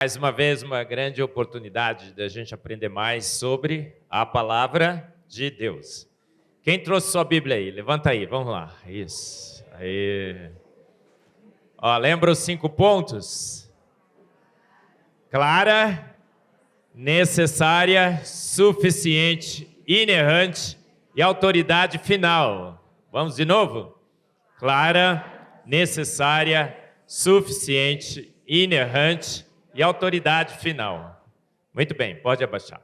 Mais uma vez, uma grande oportunidade da gente aprender mais sobre a palavra de Deus. Quem trouxe sua Bíblia aí? Levanta aí, vamos lá. Isso. Aí. Lembra os 5 pontos? Clara, necessária, suficiente, inerrante e autoridade final. Vamos de novo? Clara, necessária, suficiente, inerrante e autoridade final. Muito bem, pode abaixar.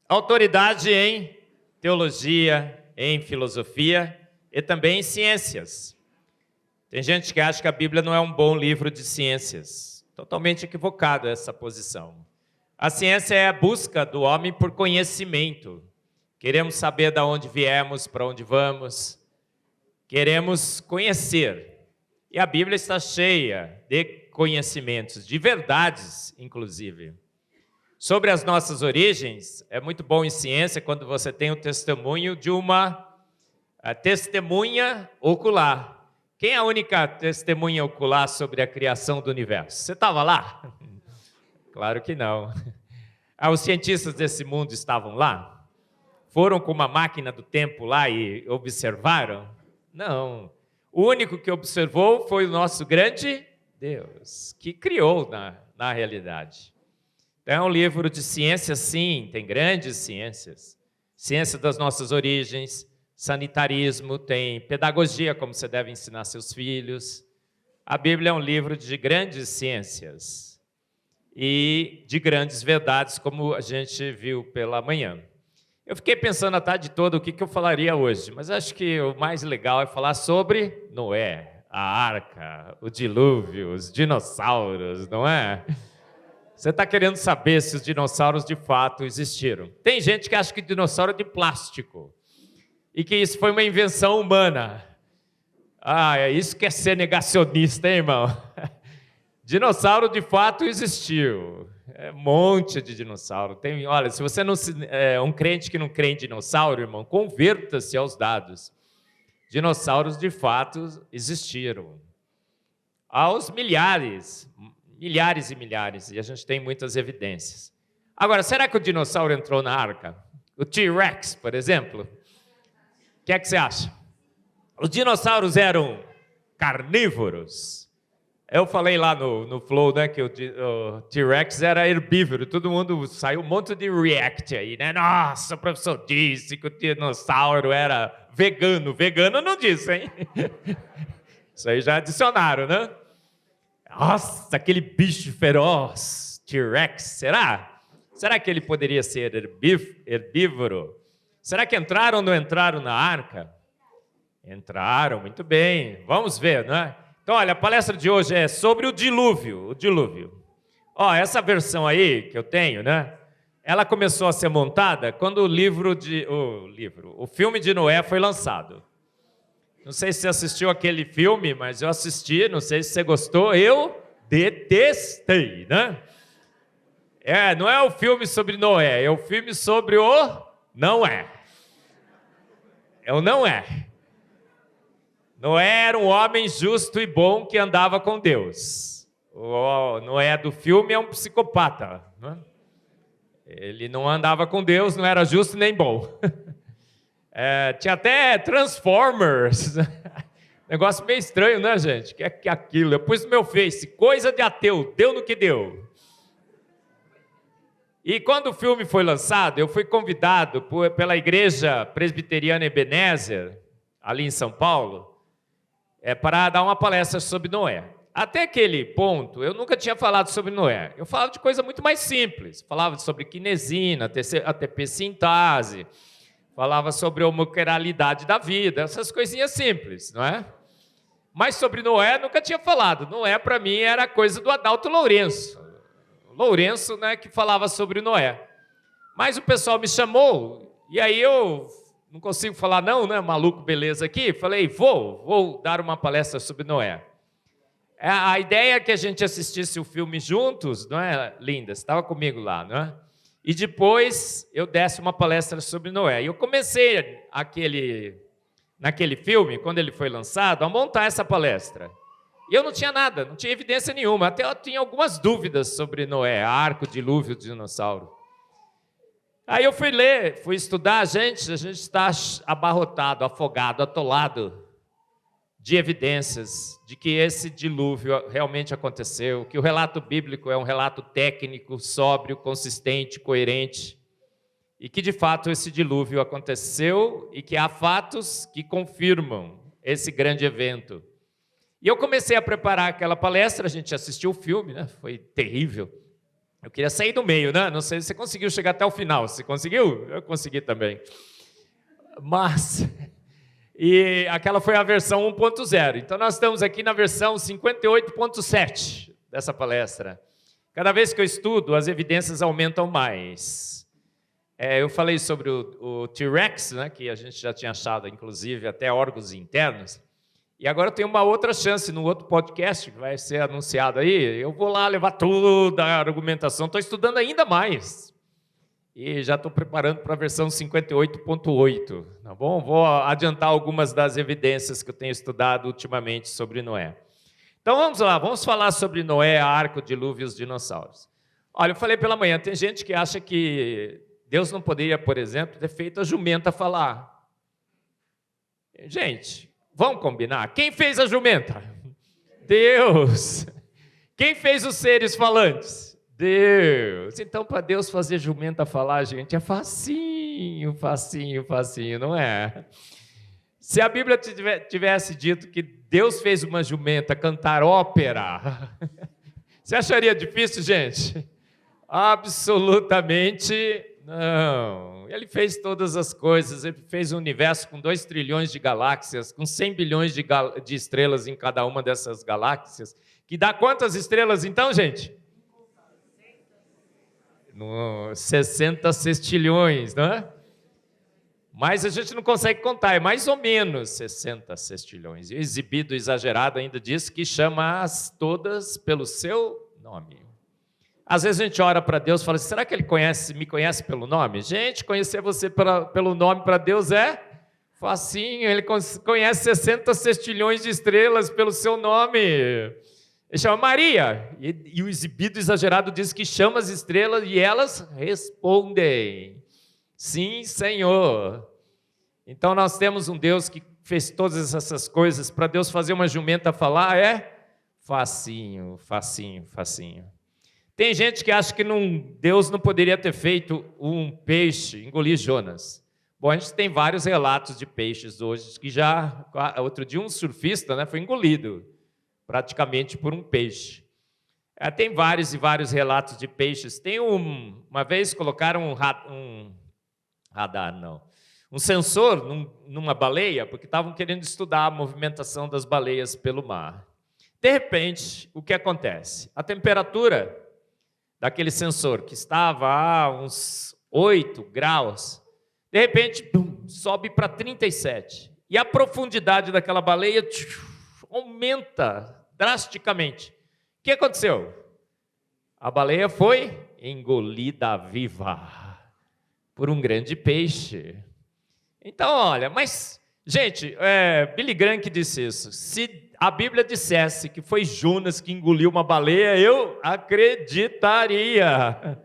Autoridade em teologia, em filosofia e também em ciências. Tem gente que acha que a Bíblia não é um bom livro de ciências. Totalmente equivocado essa posição. A ciência é a busca do homem por conhecimento. Queremos saber de onde viemos, para onde vamos. Queremos conhecer. E a Bíblia está cheia de conhecimentos, de verdades, inclusive. Sobre as nossas origens, é muito bom em ciência quando você tem o testemunho de uma testemunha ocular. Quem é a única testemunha ocular sobre a criação do universo? Você estava lá? Claro que não. Os cientistas desse mundo estavam lá? Foram com uma máquina do tempo lá e observaram? Não. O único que observou foi o nosso grande Deus, que criou na realidade. Então é um livro de ciência, sim, tem grandes ciências. Ciência das nossas origens, sanitarismo, tem pedagogia, como você deve ensinar seus filhos. A Bíblia é um livro de grandes ciências e de grandes verdades, como a gente viu pela manhã. Eu fiquei pensando a tarde toda o que eu falaria hoje, mas acho que o mais legal é falar sobre Noé, a arca, o dilúvio, os dinossauros, não é? Você está querendo saber se os dinossauros de fato existiram. Tem gente que acha que dinossauro é de plástico e que isso foi uma invenção humana. É isso que é ser negacionista, hein, irmão? Dinossauro de fato existiu. É um monte de dinossauro. Olha, se você não é um crente que não crê em dinossauro, irmão, converta-se aos dados. Dinossauros de fato existiram. Aos milhares e milhares, e a gente tem muitas evidências. Agora, será que o dinossauro entrou na arca? O T-Rex, por exemplo? O que é que você acha? Os dinossauros eram carnívoros. Eu falei lá no Flow, né, que o T-Rex era herbívoro. Todo mundo saiu um monte de react aí, né? Nossa, o professor disse que o dinossauro era vegano. Vegano não disse, hein? Isso aí já adicionaram, né? Nossa, aquele bicho feroz, T-Rex, será? Será que ele poderia ser herbívoro? Será que entraram ou não entraram na arca? Entraram, muito bem. Vamos ver, não é? Então, olha, a palestra de hoje é sobre o dilúvio. O dilúvio. Essa versão aí que eu tenho, né? Ela começou a ser montada quando o filme de Noé foi lançado. Não sei se você assistiu aquele filme, mas eu assisti, não sei se você gostou. Eu detestei, né? Não é o filme sobre Noé, é o filme sobre o não é. É o não é. Noé era um homem justo e bom que andava com Deus. O Noé do filme é um psicopata, né? Ele não andava com Deus, não era justo nem bom. Tinha até Transformers. Negócio meio estranho, né, gente? Que é aquilo? Eu pus no meu Face, coisa de ateu, deu no que deu. E quando o filme foi lançado, eu fui convidado pela Igreja Presbiteriana Ebenezer, ali em São Paulo, para dar uma palestra sobre Noé. Até aquele ponto, eu nunca tinha falado sobre Noé. Eu falava de coisa muito mais simples. Falava sobre quinesina, ATP sintase, falava sobre a homoqueralidade da vida, essas coisinhas simples, não é? Mas sobre Noé, nunca tinha falado. Noé, para mim, era coisa do Adalto Lourenço. Lourenço, né, que falava sobre Noé. Mas o pessoal me chamou, e aí eu não consigo falar não, né, maluco, beleza aqui. Falei, vou dar uma palestra sobre Noé. A ideia é que a gente assistisse o filme juntos, não é, Linda? Você estava comigo lá, não é? E depois eu desse uma palestra sobre Noé. E eu comecei naquele filme, quando ele foi lançado, a montar essa palestra. E eu não tinha nada, não tinha evidência nenhuma. Até eu tinha algumas dúvidas sobre Noé, arco, dilúvio, dinossauro. Aí eu fui ler, fui estudar, a gente está abarrotado, afogado, atolado de evidências de que esse dilúvio realmente aconteceu, que o relato bíblico é um relato técnico, sóbrio, consistente, coerente, e que de fato esse dilúvio aconteceu e que há fatos que confirmam esse grande evento. E eu comecei a preparar aquela palestra, a gente assistiu o filme, né? Foi terrível. Eu queria sair do meio, né? Não sei se você conseguiu chegar até o final. Você conseguiu? Eu consegui também. Mas, e aquela foi a versão 1.0. Então nós estamos aqui na versão 58.7 dessa palestra. Cada vez que eu estudo, as evidências aumentam mais. Eu falei sobre o T-Rex, né? Que a gente já tinha achado, inclusive, até órgãos internos. E agora eu tenho uma outra chance no outro podcast que vai ser anunciado aí. Eu vou lá levar toda a argumentação. Estou estudando ainda mais. E já estou preparando para a versão 58.8. Tá bom? Vou adiantar algumas das evidências que eu tenho estudado ultimamente sobre Noé. Então vamos lá, vamos falar sobre Noé, arco, dilúvio e os dinossauros. Olha, eu falei pela manhã, tem gente que acha que Deus não poderia, por exemplo, ter feito a jumenta falar. Gente, vamos combinar? Quem fez a jumenta? Deus. Quem fez os seres falantes? Deus. Então, para Deus fazer jumenta falar, gente, é facinho, facinho, facinho, não é? Se a Bíblia tivesse dito que Deus fez uma jumenta cantar ópera, você acharia difícil, gente? Absolutamente não. Ele fez todas as coisas, ele fez um universo com 2 trilhões de galáxias, com 100 bilhões de estrelas em cada uma dessas galáxias, que dá quantas estrelas então, gente? 60 sextilhões, não é? Mas a gente não consegue contar, é mais ou menos 60 sextilhões. E o exibido exagerado ainda diz que chama-as todas pelo seu nome. Às vezes a gente ora para Deus e fala assim, será que Ele me conhece pelo nome? Gente, conhecer você pelo nome para Deus é facinho. Ele conhece 60 sextilhões de estrelas pelo seu nome. Ele chama Maria. E o exibido exagerado diz que chama as estrelas e elas respondem. Sim, Senhor. Então nós temos um Deus que fez todas essas coisas. Para Deus fazer uma jumenta falar é facinho, facinho, facinho. Tem gente que acha que Deus não poderia ter feito um peixe engolir Jonas. Bom, a gente tem vários relatos de peixes hoje, que já, outro dia um surfista, né, foi engolido praticamente por um peixe. Tem vários e vários relatos de peixes. Tem uma vez colocaram um sensor numa baleia, porque estavam querendo estudar a movimentação das baleias pelo mar. De repente, o que acontece? A temperatura daquele sensor, que estava a uns 8 graus, de repente, sobe para 37. E a profundidade daquela baleia aumenta drasticamente. O que aconteceu? A baleia foi engolida viva por um grande peixe. Então, olha, mas, gente, Billy Graham que disse isso. Se a Bíblia dissesse que foi Jonas que engoliu uma baleia, eu acreditaria.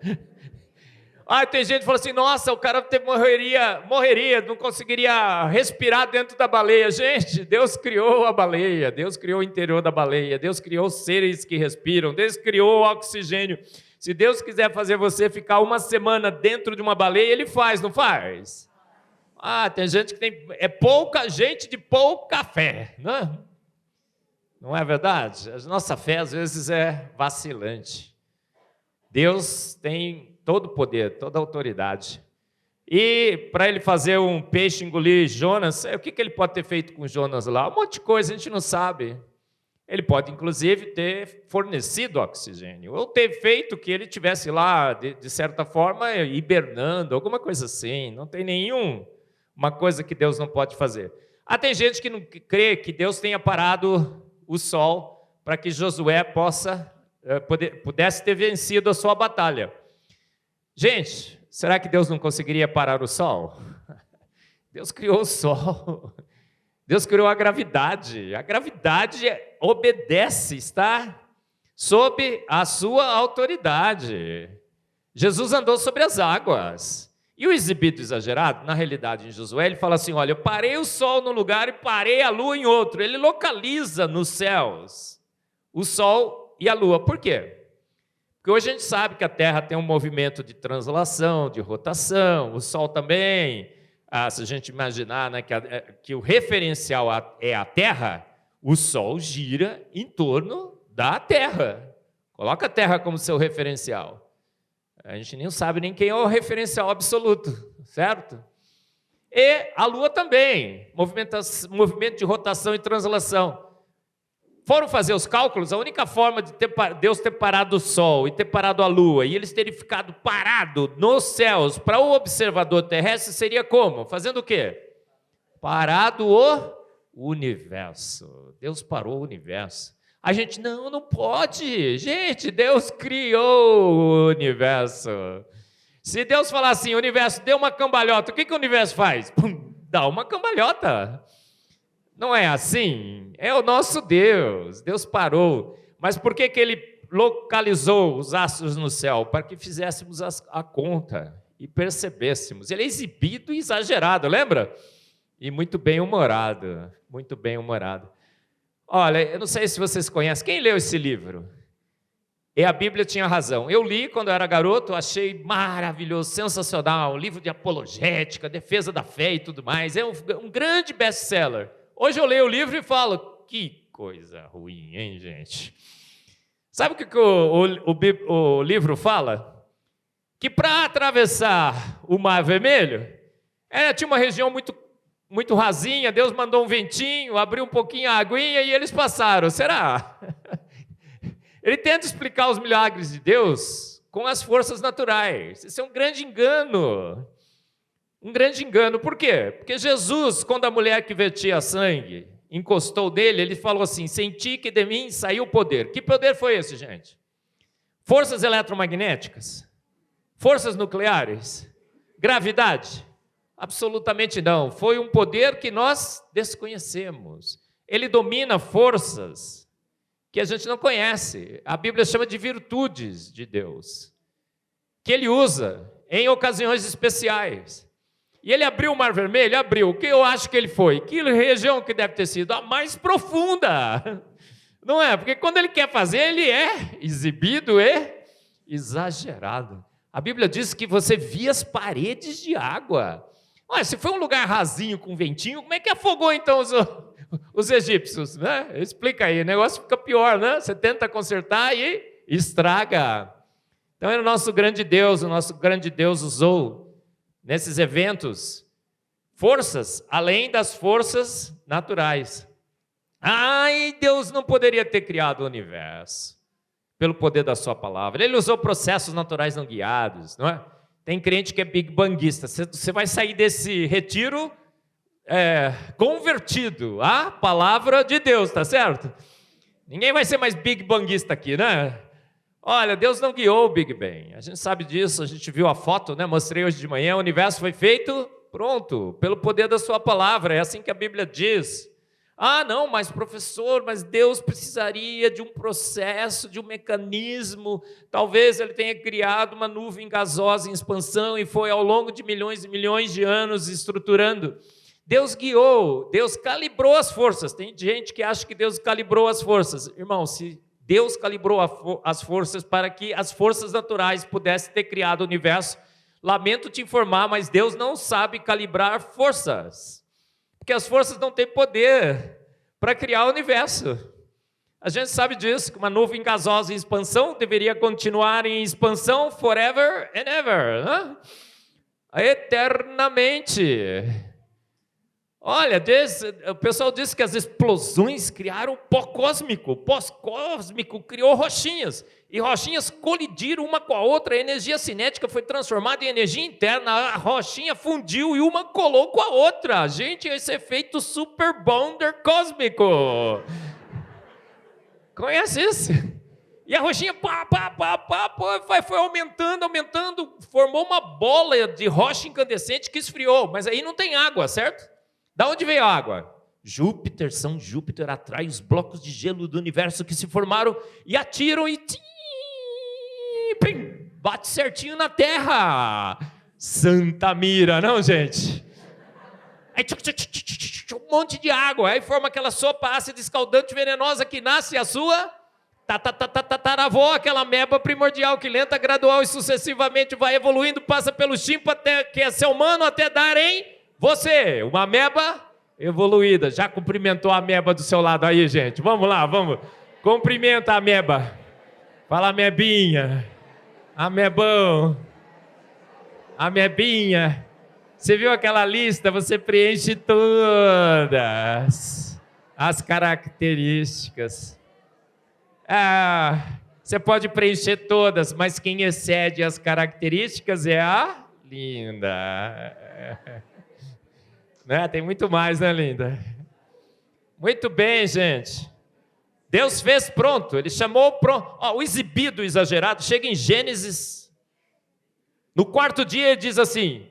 Tem gente que fala assim, nossa, o cara morreria, não conseguiria respirar dentro da baleia. Gente, Deus criou a baleia, Deus criou o interior da baleia, Deus criou seres que respiram, Deus criou o oxigênio. Se Deus quiser fazer você ficar uma semana dentro de uma baleia, Ele faz, não faz? Tem gente que é pouca gente de pouca fé, né? Não é verdade? A nossa fé, às vezes, é vacilante. Deus tem todo o poder, toda a autoridade. E para Ele fazer um peixe engolir Jonas, o que Ele pode ter feito com Jonas lá? Um monte de coisa, a gente não sabe. Ele pode, inclusive, ter fornecido oxigênio, ou ter feito que ele estivesse lá, de certa forma, hibernando, alguma coisa assim. Não tem uma coisa que Deus não pode fazer. Tem gente que não crê que Deus tenha parado o sol para que Josué pudesse ter vencido a sua batalha. Gente, será que Deus não conseguiria parar o sol? Deus criou o sol. Deus criou a gravidade. A gravidade obedece, está sob a sua autoridade. Jesus andou sobre as águas. E o exibido exagerado, na realidade, em Josué, ele fala assim, olha, eu parei o sol num lugar e parei a lua em outro. Ele localiza nos céus o sol e a lua. Por quê? Porque hoje a gente sabe que a Terra tem um movimento de translação, de rotação, o sol também. Se a gente imaginar, né, que o referencial é a Terra, o sol gira em torno da Terra. Coloca a Terra como seu referencial. A gente nem sabe nem quem é o referencial absoluto, certo? E a Lua também, movimento de rotação e translação. Foram fazer os cálculos, a única forma de Deus ter parado o Sol e ter parado a Lua, e eles terem ficado parado nos céus para o observador terrestre, seria como? Fazendo o quê? Parado o universo. Deus parou o universo. A gente, não pode. Gente, Deus criou o universo. Se Deus falar assim, o universo deu uma cambalhota, o que o universo faz? Pum, dá uma cambalhota. Não é assim? É o nosso Deus. Deus parou. Mas por que Ele localizou os astros no céu? Para que fizéssemos a conta e percebêssemos. Ele é exibido e exagerado, lembra? E muito bem-humorado. Muito bem-humorado. Olha, eu não sei se vocês conhecem. Quem leu esse livro? E a Bíblia tinha razão. Eu li quando eu era garoto, achei maravilhoso, sensacional. Um livro de apologética, defesa da fé e tudo mais. É um grande best-seller. Hoje eu leio o livro e falo, que coisa ruim, hein, gente? Sabe o que o livro fala? Que para atravessar o Mar Vermelho, tinha uma região muito rasinha, Deus mandou um ventinho, abriu um pouquinho a aguinha e eles passaram. Será? Ele tenta explicar os milagres de Deus com as forças naturais. Isso é um grande engano. Um grande engano. Por quê? Porque Jesus, quando a mulher que vertia sangue encostou nele, ele falou assim, senti que de mim saiu o poder. Que poder foi esse, gente? Forças eletromagnéticas? Forças nucleares? Gravidade? Absolutamente não. Foi um poder que nós desconhecemos. Ele domina forças que a gente não conhece. A Bíblia chama de virtudes de Deus, que Ele usa em ocasiões especiais. E Ele abriu o Mar Vermelho? Abriu. O que eu acho que Ele foi? Que região que deve ter sido? A mais profunda. Não é? Porque quando Ele quer fazer, Ele é exibido e exagerado. A Bíblia diz que você via as paredes de água. Olha, se foi um lugar rasinho com ventinho, como é que afogou então os egípcios? Né? Explica aí, o negócio fica pior, né? Você tenta consertar e estraga. Então era o nosso grande Deus usou nesses eventos forças além das forças naturais. E Deus não poderia ter criado o universo pelo poder da sua palavra. Ele usou processos naturais não guiados, não é? Tem crente que é big banguista. Você vai sair desse retiro convertido à palavra de Deus, tá certo? Ninguém vai ser mais big banguista aqui, né? Olha, Deus não guiou o Big Bang. A gente sabe disso, a gente viu a foto, né? Mostrei hoje de manhã, o universo foi feito, pronto, pelo poder da sua palavra. É assim que a Bíblia diz. Não, mas professor, mas Deus precisaria de um processo, de um mecanismo. Talvez Ele tenha criado uma nuvem gasosa em expansão e foi ao longo de milhões e milhões de anos estruturando. Deus guiou, Deus calibrou as forças. Tem gente que acha que Deus calibrou as forças. Irmão, se Deus calibrou as forças para que as forças naturais pudessem ter criado o universo, lamento te informar, mas Deus não sabe calibrar forças. Porque as forças não têm poder para criar o universo. A gente sabe disso, que uma nuvem gasosa em expansão deveria continuar em expansão forever and ever, né? Eternamente. Olha, o pessoal diz que as explosões criaram o pó cósmico. O pó cósmico criou rochinhas. E rochinhas colidiram uma com a outra. A energia cinética foi transformada em energia interna. A rochinha fundiu e uma colou com a outra. Gente, esse efeito super bonder cósmico. Conhece isso? E a rochinha foi aumentando, formou uma bola de rocha incandescente que esfriou. Mas aí não tem água, certo? Da onde veio a água? São Júpiter atrai os blocos de gelo do universo que se formaram e atiram e bate certinho na Terra. Santa mira, não, gente? Aí um monte de água, aí forma aquela sopa ácida, escaldante, venenosa que nasce a sua tataravó, aquela ameba primordial que lenta, gradual e sucessivamente vai evoluindo, passa pelo chimpo até que é ser humano, até dar em você, uma ameba evoluída. Já cumprimentou a ameba do seu lado aí, gente? Vamos lá, vamos. Cumprimenta a ameba. Fala, amebinha. Amebão. Amebinha. Você viu aquela lista? Você preenche todas as características. Você pode preencher todas, mas quem excede as características é a linda. Né? Tem muito mais, né, linda? Muito bem, gente. Deus fez pronto, Ele chamou pronto. O exibido exagerado chega em Gênesis. No quarto dia ele diz assim: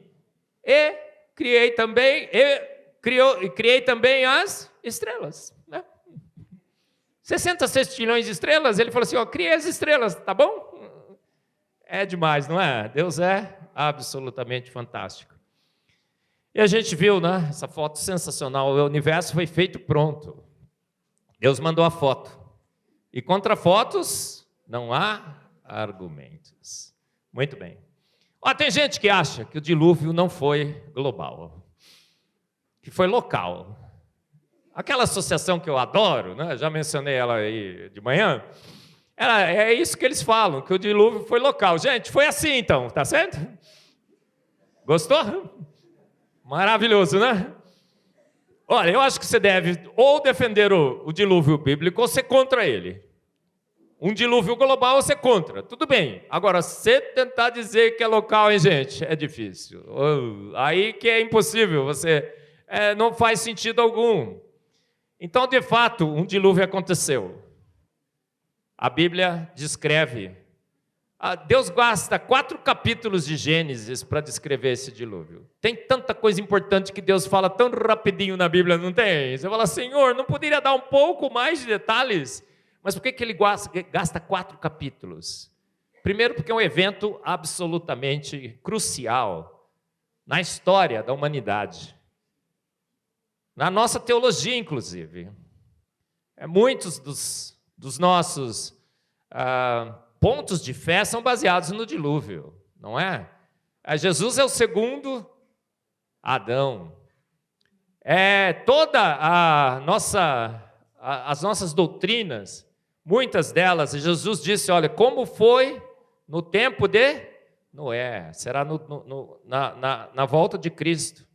criei também as estrelas. 60 sextilhões de estrelas, ele falou assim, criei as estrelas, tá bom? É demais, não é? Deus é absolutamente fantástico. E a gente viu, né, essa foto sensacional, o universo foi feito pronto. Deus mandou a foto. E contra fotos, não há argumentos. Muito bem. Tem gente que acha que o dilúvio não foi global, que foi local. Aquela associação que eu adoro, né? Já mencionei ela aí de manhã, é isso que eles falam, que o dilúvio foi local. Gente, foi assim então, tá certo? Gostou? Maravilhoso, né? Olha, eu acho que você deve ou defender o dilúvio bíblico ou ser contra ele. Um dilúvio global você contra, tudo bem. Agora, você tentar dizer que é local, hein, gente? É difícil. Aí que é impossível, não faz sentido algum. Então, de fato, um dilúvio aconteceu. A Bíblia descreve. Deus gasta 4 capítulos de Gênesis para descrever esse dilúvio. Tem tanta coisa importante que Deus fala tão rapidinho na Bíblia, não tem? Você fala, Senhor, não poderia dar um pouco mais de detalhes? Mas por que Ele gasta 4 capítulos? Primeiro, porque é um evento absolutamente crucial na história da humanidade. Na nossa teologia, inclusive. Muitos dos nossos pontos de fé são baseados no dilúvio, não é? Jesus é o segundo Adão. As nossas doutrinas, muitas delas, Jesus disse, olha, como foi no tempo de Noé, será na volta de Cristo.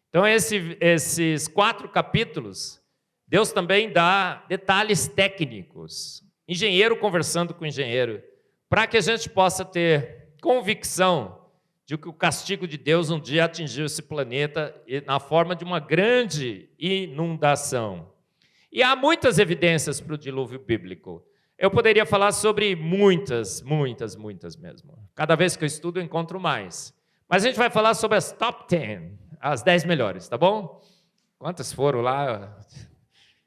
Então, esses 4 capítulos, Deus também dá detalhes técnicos, engenheiro conversando com engenheiro, para que a gente possa ter convicção de que o castigo de Deus um dia atingiu esse planeta na forma de uma grande inundação. E há muitas evidências para o dilúvio bíblico. Eu poderia falar sobre muitas mesmo. Cada vez que eu estudo, eu encontro mais. Mas a gente vai falar sobre as top 10. As 10 melhores, tá bom? Quantas foram lá?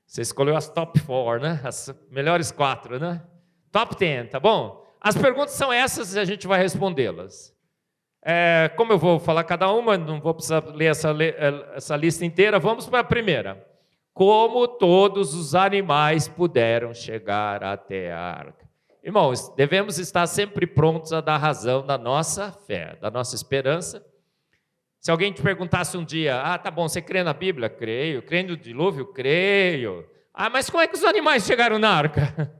Você escolheu as top 4, né? As melhores 4, né? Top 10, tá bom? As perguntas são essas e a gente vai respondê-las. Como eu vou falar cada uma, não vou precisar ler essa lista inteira, vamos para a primeira. Como todos os animais puderam chegar até a arca? Irmãos, devemos estar sempre prontos a dar razão da nossa fé, da nossa esperança. Se alguém te perguntasse um dia, tá bom, você crê na Bíblia? Creio. Crê no dilúvio? Creio. Mas como é que os animais chegaram na arca?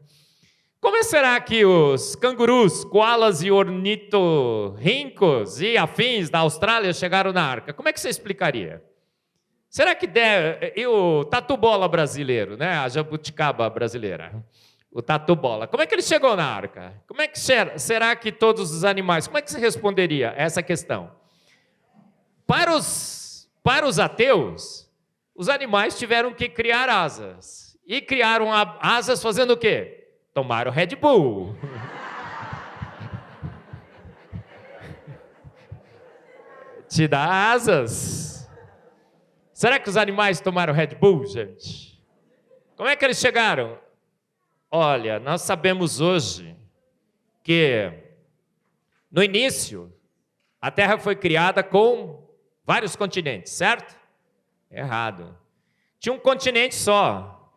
Como será que os cangurus, koalas e ornitorrincos e afins da Austrália chegaram na arca? Como é que você explicaria? Será que e o tatu-bola brasileiro, né? A jabuticaba brasileira, o tatu-bola, como é que ele chegou na arca? Como é que será que todos os animais, como é que você responderia a essa questão? Para os ateus, os animais tiveram que criar asas. E criaram asas fazendo o quê? Tomaram Red Bull. Te dá asas. Será que os animais tomaram Red Bull, gente? Como é que eles chegaram? Olha, nós sabemos hoje que, no início, a Terra foi criada com vários continentes, certo? Errado. Tinha um continente só,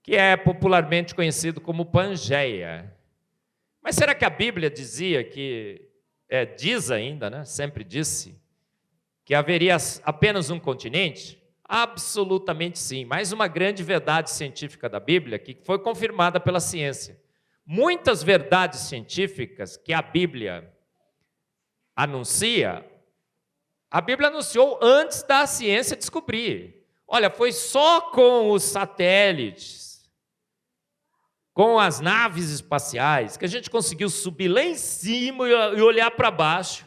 que é popularmente conhecido como Pangeia. Mas será que a Bíblia dizia que, diz ainda, né? Sempre disse, que haveria apenas um continente? Absolutamente sim. Mais uma grande verdade científica da Bíblia que foi confirmada pela ciência. Muitas verdades científicas que a Bíblia anuncia, a Bíblia anunciou antes da ciência descobrir. Olha, foi só com os satélites, com as naves espaciais, que a gente conseguiu subir lá em cima e olhar para baixo,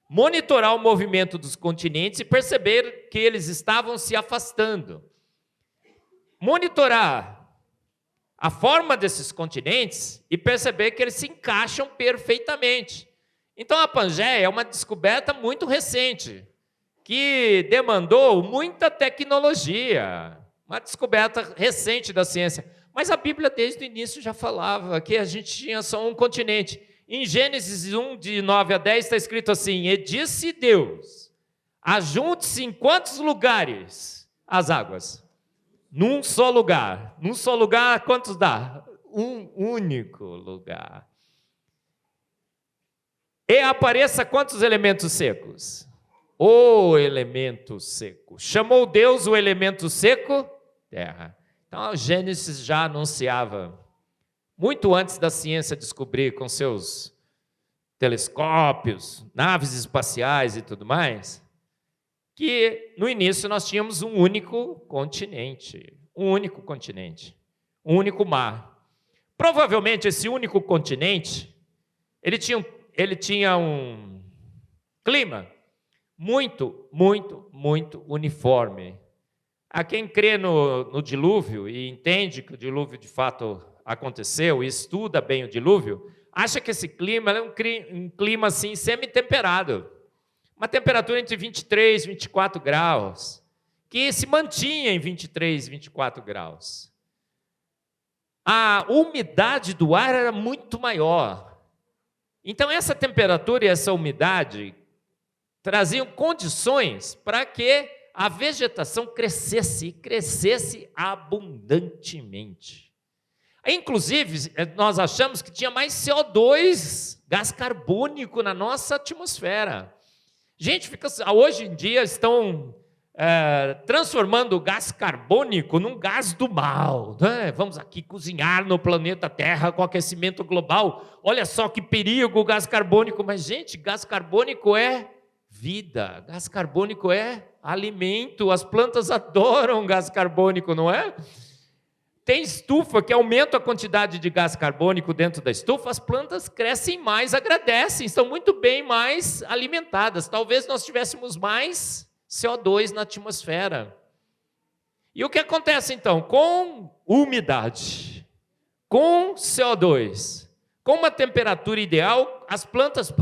monitorar o movimento dos continentes e perceber que eles estavam se afastando. Monitorar a forma desses continentes e perceber que eles se encaixam perfeitamente. Então, a Pangeia é uma descoberta muito recente, que demandou muita tecnologia, uma descoberta recente da ciência. Mas a Bíblia, desde o início, já falava que a gente tinha só um continente. Em Gênesis 1, de 9 a 10, está escrito assim: E disse Deus, ajunte-se em quantos lugares as águas? Num só lugar. Num só lugar, quantos dá? Um único lugar. E apareça quantos elementos secos? O elemento seco. Chamou Deus o elemento seco? Terra. Então, Gênesis já anunciava, muito antes da ciência descobrir com seus telescópios, naves espaciais e tudo mais, que no início nós tínhamos um único continente, um único mar. Provavelmente esse único continente, ele tinha um clima muito uniforme. A quem crê no dilúvio e entende que o dilúvio de fato aconteceu e estuda bem o dilúvio, acha que esse clima é um clima assim semi-temperado. Uma temperatura entre 23 e 24 graus, que se mantinha em 23 e 24 graus. A umidade do ar era muito maior. Então, essa temperatura e essa umidade traziam condições para que a vegetação crescesse abundantemente. Inclusive, nós achamos que tinha mais CO2, gás carbônico, na nossa atmosfera. Gente, hoje em dia estão transformando o gás carbônico num gás do mal, né? Vamos aqui cozinhar no planeta Terra com aquecimento global. Olha só que perigo o gás carbônico. Mas, gente, gás carbônico é vida, gás carbônico é alimento. As plantas adoram gás carbônico, não é? Tem estufa que aumenta a quantidade de gás carbônico dentro da estufa, as plantas crescem mais, agradecem, estão muito bem mais alimentadas. Talvez nós tivéssemos mais CO2 na atmosfera. E o que acontece então? Com umidade, com CO2, com uma temperatura ideal, as plantas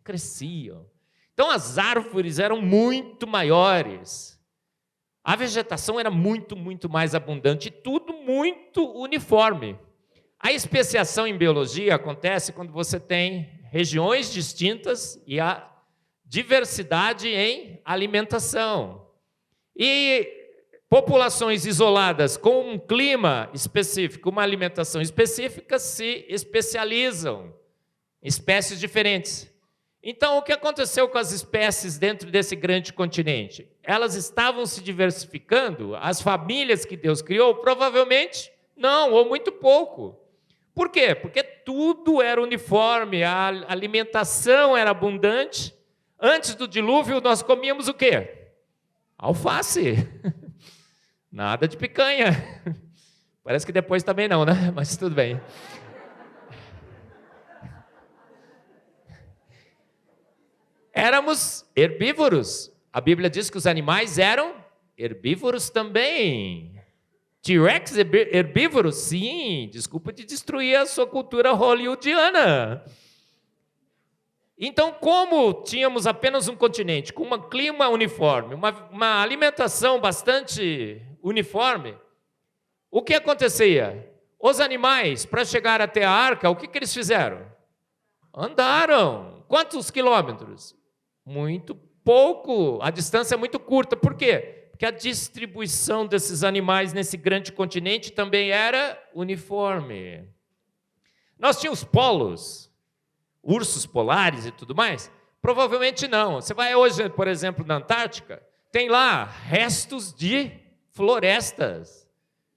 cresciam. Então as árvores eram muito maiores. A vegetação era muito mais abundante, tudo muito uniforme. A especiação em biologia acontece quando você tem regiões distintas e a diversidade em alimentação. E populações isoladas com um clima específico, uma alimentação específica, se especializam em espécies diferentes. Então, o que aconteceu com as espécies dentro desse grande continente? Elas estavam se diversificando? As famílias que Deus criou? Provavelmente não, ou muito pouco. Por quê? Porque tudo era uniforme, a alimentação era abundante. Antes do dilúvio, nós comíamos o quê? Alface. Nada de picanha. Parece que depois também não, né? Mas tudo bem. Éramos herbívoros. A Bíblia diz que os animais eram herbívoros também. T-Rex herbívoro? Sim, desculpa te destruir a sua cultura hollywoodiana. Então, como tínhamos apenas um continente, com um clima uniforme, uma alimentação bastante uniforme, o que acontecia? Os animais, para chegar até a arca, o que eles fizeram? Andaram. Quantos quilômetros? Muito pouco. A distância é muito curta. Por quê? Porque a distribuição desses animais nesse grande continente também era uniforme. Nós tínhamos polos, ursos polares e tudo mais? Provavelmente não. Você vai hoje, por exemplo, na Antártica, tem lá restos de florestas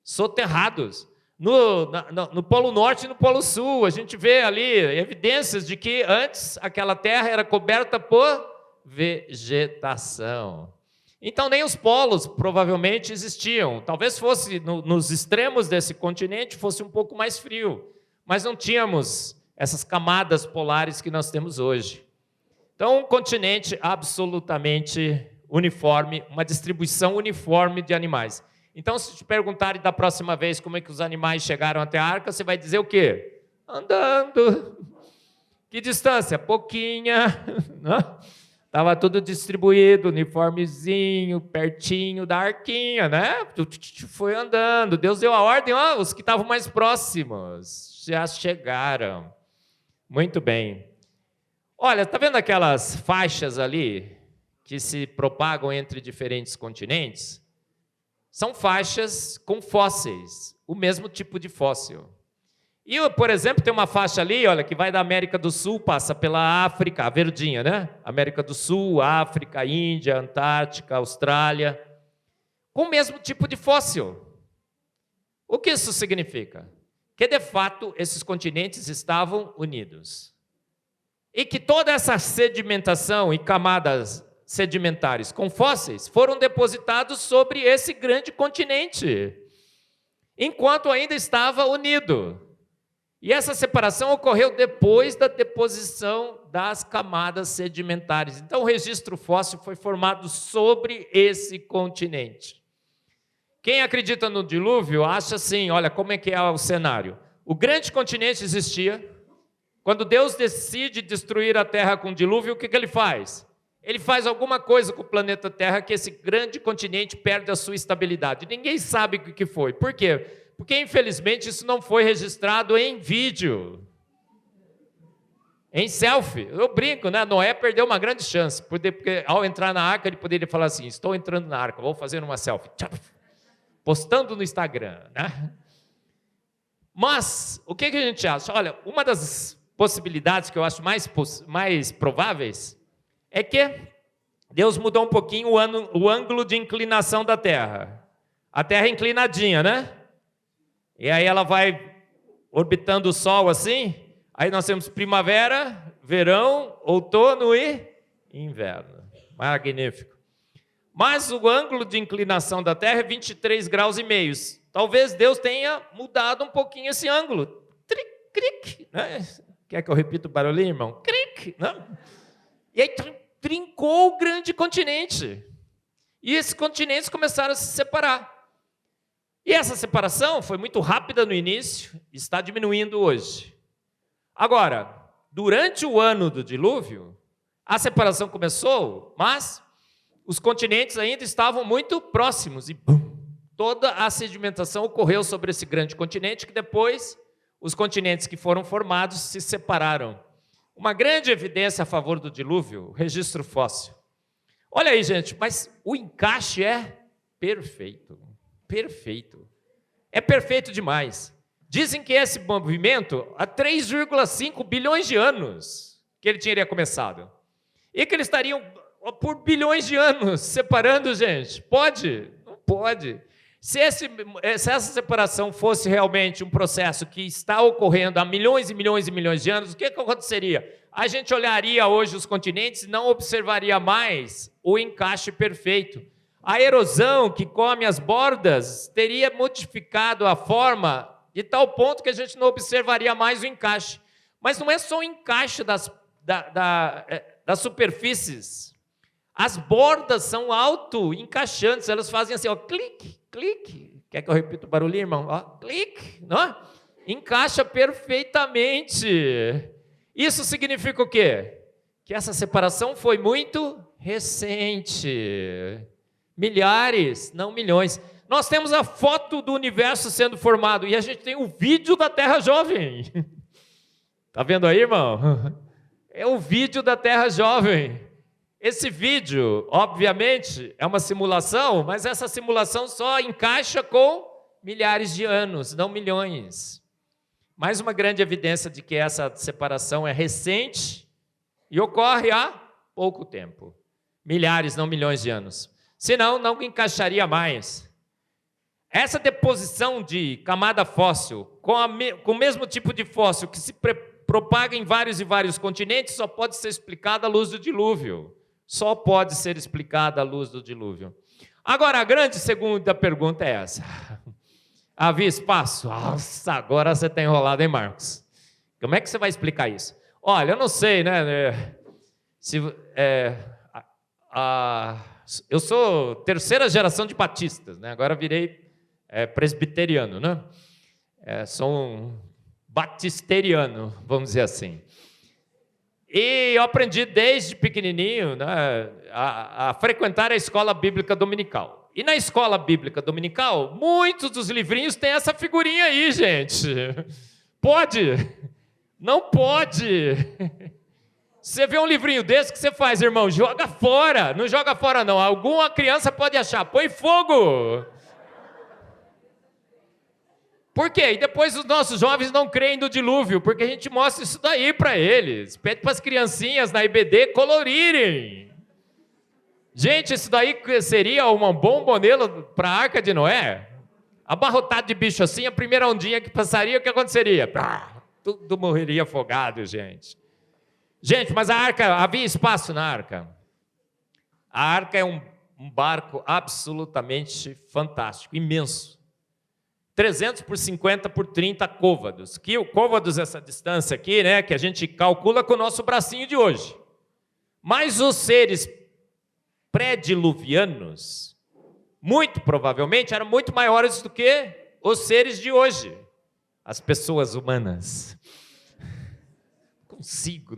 soterrados. No Polo Norte e no Polo Sul, a gente vê ali evidências de que antes aquela terra era coberta por vegetação. Então nem os polos provavelmente existiam. Talvez fosse nos extremos desse continente fosse um pouco mais frio, mas não tínhamos essas camadas polares que nós temos hoje. Então um continente absolutamente uniforme, uma distribuição uniforme de animais. Então, se te perguntarem da próxima vez como é que os animais chegaram até a arca, você vai dizer o quê? Andando. Que distância? Pouquinha. Estava tudo distribuído, uniformezinho, pertinho da arquinha, né? Foi andando. Deus deu a ordem, os que estavam mais próximos já chegaram. Muito bem. Olha, está vendo aquelas faixas ali que se propagam entre diferentes continentes? São faixas com fósseis, o mesmo tipo de fóssil. E, por exemplo, tem uma faixa ali, olha, que vai da América do Sul, passa pela África, a verdinha, né? América do Sul, África, Índia, Antártica, Austrália, com o mesmo tipo de fóssil. O que isso significa? Que, de fato, esses continentes estavam unidos. E que toda essa sedimentação e camadas sedimentares com fósseis foram depositados sobre esse grande continente, enquanto ainda estava unido. E essa separação ocorreu depois da deposição das camadas sedimentares. Então, o registro fóssil foi formado sobre esse continente. Quem acredita no dilúvio acha assim, olha como é que é o cenário. O grande continente existia. Quando Deus decide destruir a terra com o dilúvio, o que ele faz? Ele faz alguma coisa com o planeta Terra que esse grande continente perde a sua estabilidade. Ninguém sabe o que foi. Por quê? Porque, infelizmente, isso não foi registrado em vídeo. Em selfie. Eu brinco, né? Noé perdeu uma grande chance. Porque ao entrar na arca, ele poderia falar assim, estou entrando na arca, vou fazer uma selfie. Postando no Instagram, né? Mas, o que a gente acha? Olha, uma das possibilidades que eu acho mais prováveis é que Deus mudou um pouquinho o ângulo de inclinação da Terra. A Terra é inclinadinha, né? E aí ela vai orbitando o Sol assim. Aí nós temos primavera, verão, outono e inverno. Magnífico. Mas o ângulo de inclinação da Terra é 23 graus e meio. Talvez Deus tenha mudado um pouquinho esse ângulo. Tric, cric, né? Quer que eu repita o barulhinho, irmão? Cric, né? E aí trincou o grande continente. E esses continentes começaram a se separar. E essa separação foi muito rápida no início, está diminuindo hoje. Agora, durante o ano do dilúvio, a separação começou, mas os continentes ainda estavam muito próximos. E toda a sedimentação ocorreu sobre esse grande continente, que depois os continentes que foram formados se separaram. Uma grande evidência a favor do dilúvio, o registro fóssil. Olha aí, gente, mas o encaixe é perfeito. Perfeito. É perfeito demais. Dizem que esse movimento, há 3,5 bilhões de anos que ele teria começado. E que eles estariam por bilhões de anos separando, gente. Pode? Não pode. Se essa separação fosse realmente um processo que está ocorrendo há milhões e milhões e milhões de anos, o que aconteceria? A gente olharia hoje os continentes e não observaria mais o encaixe perfeito. A erosão que come as bordas teria modificado a forma de tal ponto que a gente não observaria mais o encaixe. Mas não é só o encaixe das superfícies. As bordas são auto-encaixantes, elas fazem assim, ó, clique, clique. Quer que eu repita o barulhinho, irmão? Ó, clique, não? Encaixa perfeitamente. Isso significa o quê? que essa separação foi muito recente. Milhares, não milhões. Nós temos a foto do universo sendo formado e a gente tem o vídeo da Terra jovem. Está vendo aí, irmão? É o vídeo da Terra jovem. Esse vídeo, obviamente, é uma simulação, mas essa simulação só encaixa com milhares de anos, não milhões. Mais uma grande evidência de que essa separação é recente e ocorre há pouco tempo. Milhares, não milhões de anos. Senão, não encaixaria mais. Essa deposição de camada fóssil, com o mesmo tipo de fóssil que se propaga em vários e vários continentes, só pode ser explicada à luz do dilúvio. Só pode ser explicada à luz do dilúvio. Agora, a grande segunda pergunta é essa. Havia espaço? Nossa, agora você está enrolado, hein, Marcos? Como é que você vai explicar isso? Olha, eu não sei, né? Eu sou terceira geração de batistas, né? Agora virei presbiteriano, né? Sou um batisteriano, vamos dizer assim. E eu aprendi desde pequenininho, né, a frequentar a escola bíblica dominical. E na escola bíblica dominical, muitos dos livrinhos têm essa figurinha aí, gente. Pode? Não pode. Você vê um livrinho desse, o que você faz, irmão? Joga fora. Não joga fora, não. Alguma criança pode achar. Põe fogo. Por quê? E depois os nossos jovens não creem no dilúvio, porque a gente mostra isso daí para eles. Pede para as criancinhas na IBD colorirem. Gente, isso daí seria um bom modelo para a Arca de Noé? Abarrotado de bicho assim, a primeira ondinha que passaria, o que aconteceria? Tudo morreria afogado, gente. Gente, mas a arca, havia espaço na arca. A arca é um barco absolutamente fantástico, imenso. 300 por 50 por 30 côvados. Que o côvados, essa distância aqui, né, que a gente calcula com o nosso bracinho de hoje. Mas os seres pré-diluvianos, muito provavelmente, eram muito maiores do que os seres de hoje. As pessoas humanas.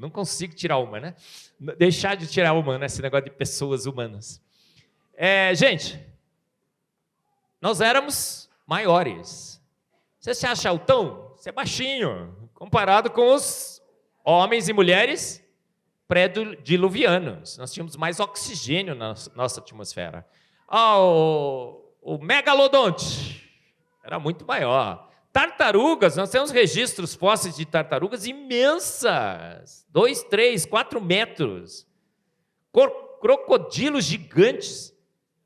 Não consigo tirar uma, né? Deixar de tirar uma, né? Esse negócio de pessoas humanas. Gente, nós éramos maiores. Você se acha altão? Você é baixinho, comparado com os homens e mulheres pré-diluvianos. Nós tínhamos mais oxigênio na nossa atmosfera. O megalodonte era muito maior. Tartarugas, nós temos registros fósseis de tartarugas imensas, 2, 3, 4 metros. Crocodilos gigantes.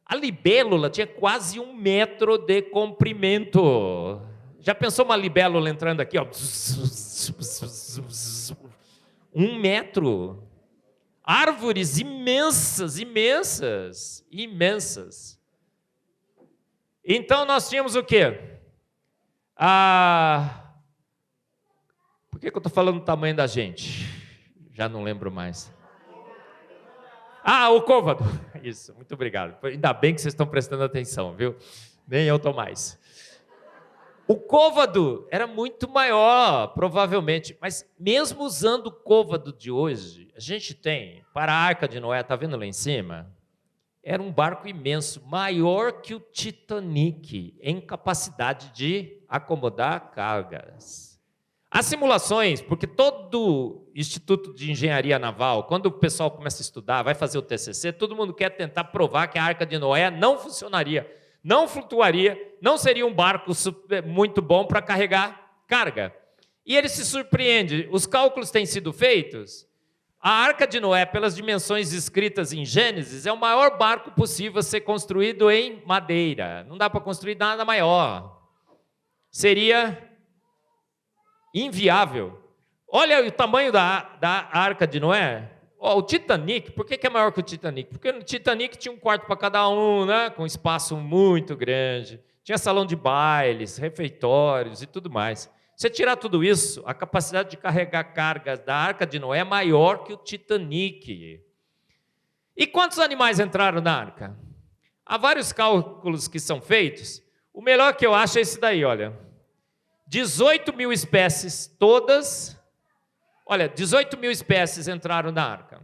A libélula tinha quase 1 metro de comprimento. Já pensou uma libélula entrando aqui, ó? 1 metro. Árvores imensas, imensas, imensas. Então nós tínhamos o quê? Por que eu estou falando do tamanho da gente? Já não lembro mais. O côvado. Isso, muito obrigado. Ainda bem que vocês estão prestando atenção, viu? Nem eu estou mais. O côvado era muito maior, provavelmente, mas mesmo usando o côvado de hoje, a gente tem, para a Arca de Noé, está vendo lá em cima? Era um barco imenso, maior que o Titanic, em capacidade de acomodar cargas. As simulações, porque todo Instituto de Engenharia Naval, quando o pessoal começa a estudar, vai fazer o TCC, todo mundo quer tentar provar que a Arca de Noé não funcionaria, não flutuaria, não seria um barco muito bom para carregar carga. E ele se surpreende, os cálculos têm sido feitos. A Arca de Noé, pelas dimensões descritas em Gênesis, é o maior barco possível a ser construído em madeira. Não dá para construir nada maior. Seria inviável. Olha o tamanho da Arca de Noé. O Titanic, por que é maior que o Titanic? Porque no Titanic tinha um quarto para cada um, né? Com espaço muito grande. Tinha salão de bailes, refeitórios e tudo mais. Se tirar tudo isso, a capacidade de carregar cargas da Arca de Noé é maior que o Titanic. E quantos animais entraram na Arca? Há vários cálculos que são feitos. O melhor que eu acho é esse daí, olha. 18 mil espécies, todas. Olha, 18 mil espécies entraram na Arca.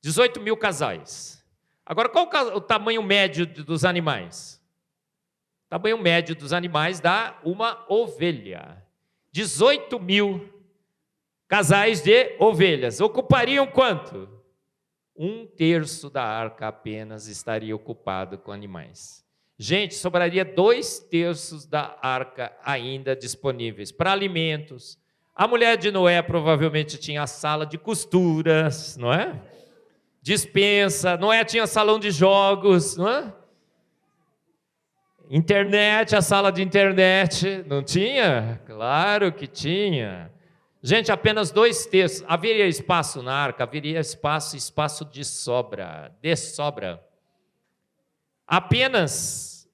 18 mil casais. Agora, qual o tamanho médio dos animais? O tamanho médio dos animais dá uma ovelha. 18 mil casais de ovelhas. Ocupariam quanto? 1/3 da arca apenas estaria ocupado com animais. Gente, sobraria 2/3 da arca ainda disponíveis para alimentos. A mulher de Noé provavelmente tinha a sala de costuras, não é? Despensa. Noé tinha salão de jogos, não é? Internet, a sala de internet. Não tinha? Claro que tinha. Gente, apenas 2/3. Haveria espaço na arca? Haveria espaço de sobra. Apenas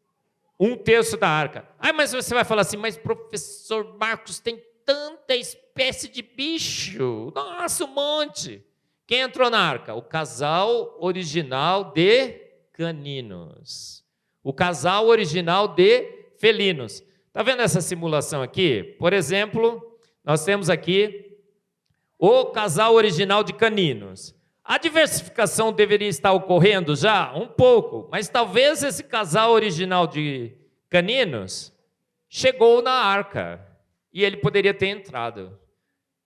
1/3 da arca. Mas você vai falar assim, mas professor Marcos, tem tanta espécie de bicho. Nossa, um monte. Quem entrou na arca? O casal original de caninos. O casal original de felinos. Está vendo essa simulação aqui? Por exemplo, nós temos aqui o casal original de caninos. A diversificação deveria estar ocorrendo já? Um pouco, mas talvez esse casal original de caninos chegou na arca e ele poderia ter entrado.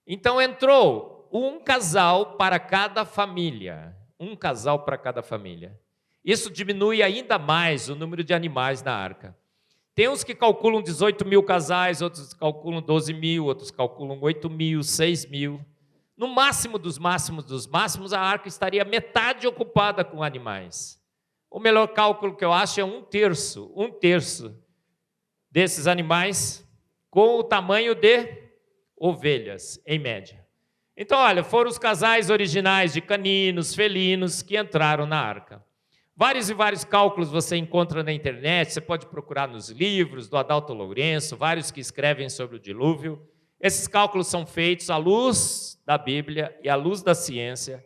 Então entrou um casal para cada família. Um casal para cada família. Isso diminui ainda mais o número de animais na arca. Tem uns que calculam 18 mil casais, outros calculam 12 mil, outros calculam 8 mil, 6 mil. No máximo dos máximos, a arca estaria metade ocupada com animais. O melhor cálculo que eu acho é 1/3 desses animais com o tamanho de ovelhas, em média. Então, olha, foram os casais originais de caninos, felinos, que entraram na arca. Vários e vários cálculos você encontra na internet, você pode procurar nos livros do Adalto Lourenço, vários que escrevem sobre o dilúvio. Esses cálculos são feitos à luz da Bíblia e à luz da ciência,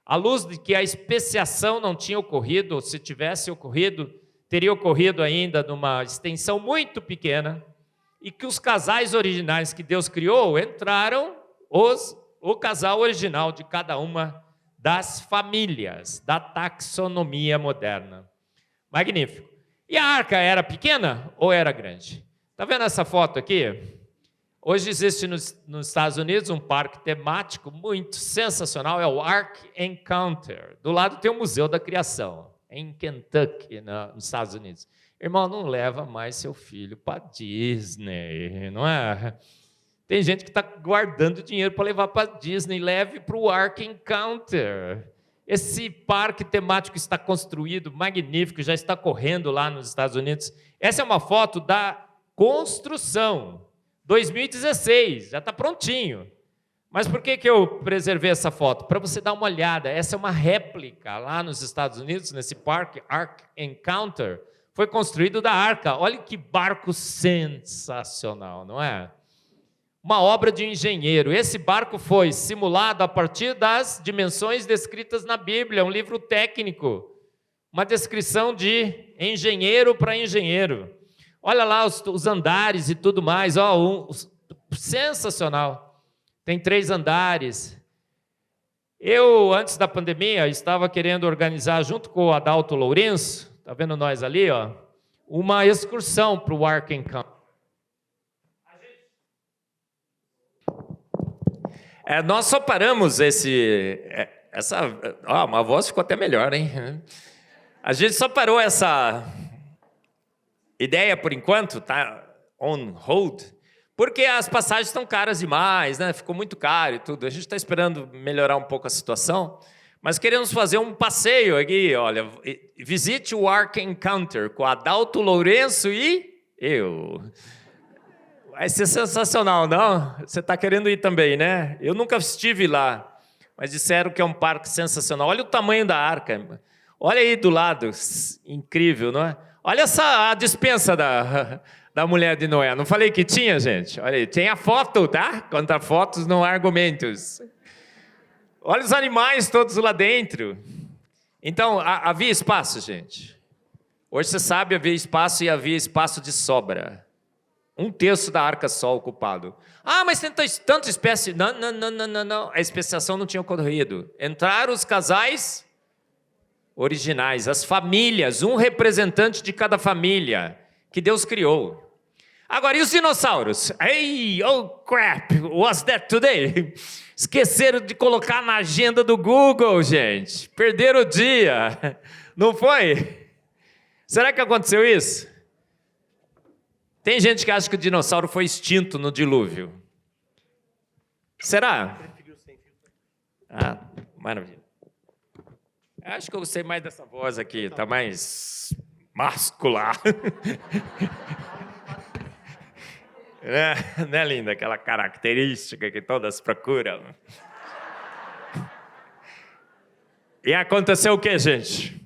à luz de que a especiação não tinha ocorrido, ou se tivesse ocorrido, teria ocorrido ainda numa extensão muito pequena, e que os casais originais que Deus criou entraram, o casal original de cada uma das famílias, da taxonomia moderna. Magnífico. E a arca era pequena ou era grande? Está vendo essa foto aqui? Hoje existe nos Estados Unidos um parque temático muito sensacional, é o Ark Encounter. Do lado tem o Museu da Criação, em Kentucky, nos Estados Unidos. Irmão, não leva mais seu filho para Disney, não é? Tem gente que está guardando dinheiro para levar para Disney, leve para o Ark Encounter. Esse parque temático está construído, magnífico, já está correndo lá nos Estados Unidos. Essa é uma foto da construção, 2016, já está prontinho. Mas por que eu preservei essa foto? Para você dar uma olhada, essa é uma réplica lá nos Estados Unidos, nesse parque Ark Encounter, foi construído da arca. Olha que barco sensacional, não é? Uma obra de engenheiro. Esse barco foi simulado a partir das dimensões descritas na Bíblia, um livro técnico, uma descrição de engenheiro para engenheiro. Olha lá os andares e tudo mais, sensacional. Tem 3 andares. Eu, antes da pandemia, estava querendo organizar, junto com o Adalto Lourenço, está vendo nós ali, uma excursão para o Ark Encounter. Nós só paramos uma voz ficou até melhor, hein? A gente só parou essa ideia por enquanto, tá on hold, porque as passagens estão caras demais, né? Ficou muito caro e tudo. A gente está esperando melhorar um pouco a situação, mas queremos fazer um passeio aqui, olha, visite o Ark Encounter com Adalto Lourenço e eu. Vai ser sensacional, não? Você está querendo ir também, né? Eu nunca estive lá, mas disseram que é um parque sensacional. Olha o tamanho da arca. Olha aí do lado, incrível, não é? Olha a despensa da mulher de Noé. Não falei que tinha, gente? Olha aí, tem a foto, tá? Contra fotos, não há argumentos. Olha os animais todos lá dentro. Então, havia espaço, gente. Hoje você sabe, havia espaço e havia espaço de sobra. Um terço da arca só ocupado. Ah, mas tem tanta espécie. Não. A especiação não tinha ocorrido. Entraram os casais originais, as famílias, um representante de cada família que Deus criou. Agora, e os dinossauros? Hey, oh crap, what's that today? Esqueceram de colocar na agenda do Google, gente. Perderam o dia. Não foi? Será que aconteceu isso? Tem gente que acha que o dinossauro foi extinto no dilúvio. Será? Ah, maravilha. Acho que eu gostei mais dessa voz aqui, tá mais muscular. Não é linda aquela característica que todas procuram? E aconteceu o quê, gente?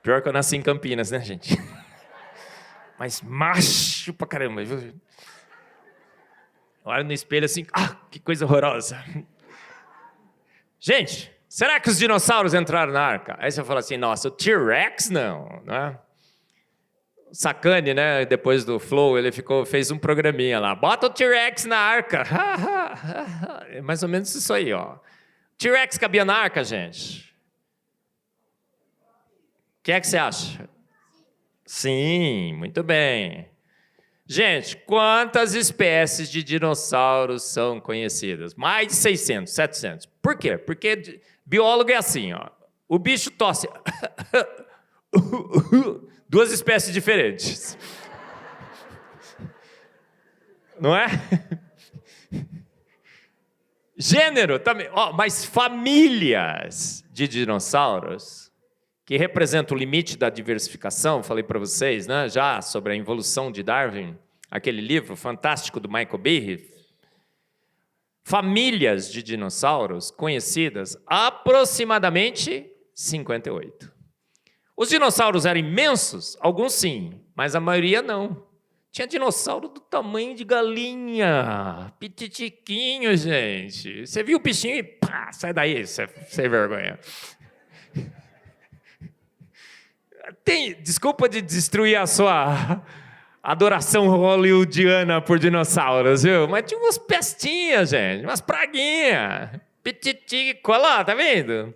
Pior que eu nasci em Campinas, né, gente? Mas macho pra caramba, viu? Olha no espelho assim, que coisa horrorosa. Gente, será que os dinossauros entraram na arca? Aí você fala assim, nossa, o T-Rex não é? O Sacani, né, depois do Flow, ele fez um programinha lá, bota o T-Rex na arca. É mais ou menos isso aí, ó. T-Rex cabia na arca, gente? O que é que você acha? Sim, muito bem. Gente, quantas espécies de dinossauros são conhecidas? Mais de 600, 700. Por quê? Porque biólogo é assim, ó. O bicho tosse. Duas espécies diferentes. Não é? Gênero também. Mas famílias de dinossauros, que representam o limite da diversificação, falei para vocês, né, já sobre a involução de Darwin, aquele livro fantástico do Michael Behe. Famílias de dinossauros conhecidas, aproximadamente 58. Os dinossauros eram imensos? Alguns sim, mas a maioria não. Tinha dinossauro do tamanho de galinha, pititiquinho, gente. Você viu o bichinho e pá, sai daí, sem vergonha. Desculpa de destruir a sua adoração hollywoodiana por dinossauros, viu? Mas tinha umas pestinhas, gente, umas praguinhas. Pititico, olha lá, tá vendo?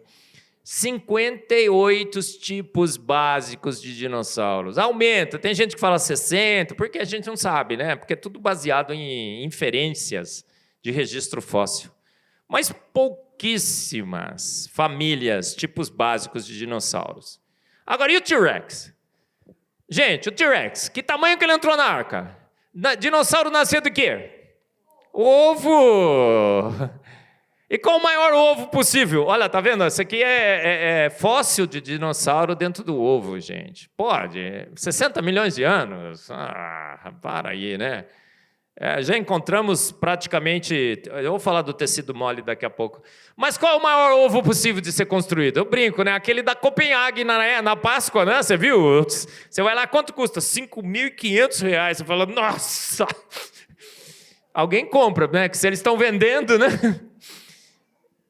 58 tipos básicos de dinossauros. Aumenta, tem gente que fala 60, porque a gente não sabe, né? Porque é tudo baseado em inferências de registro fóssil. Mas pouquíssimas famílias, tipos básicos de dinossauros. Agora, e o T-Rex? Gente, o T-Rex, que tamanho que ele entrou na arca? Dinossauro nasceu do quê? Ovo! E qual o maior ovo possível? Olha, tá vendo? Isso aqui é fóssil de dinossauro dentro do ovo, gente. Pode, 60 milhões de anos. Para aí, né? Já encontramos praticamente... Eu vou falar do tecido mole daqui a pouco. Mas qual é o maior ovo possível de ser construído? Eu brinco, né? Aquele da Copenhague na Páscoa, né? Você viu? Você vai lá, quanto custa? R$5.500. Você fala, nossa! Alguém compra, né? Que se eles estão vendendo, né?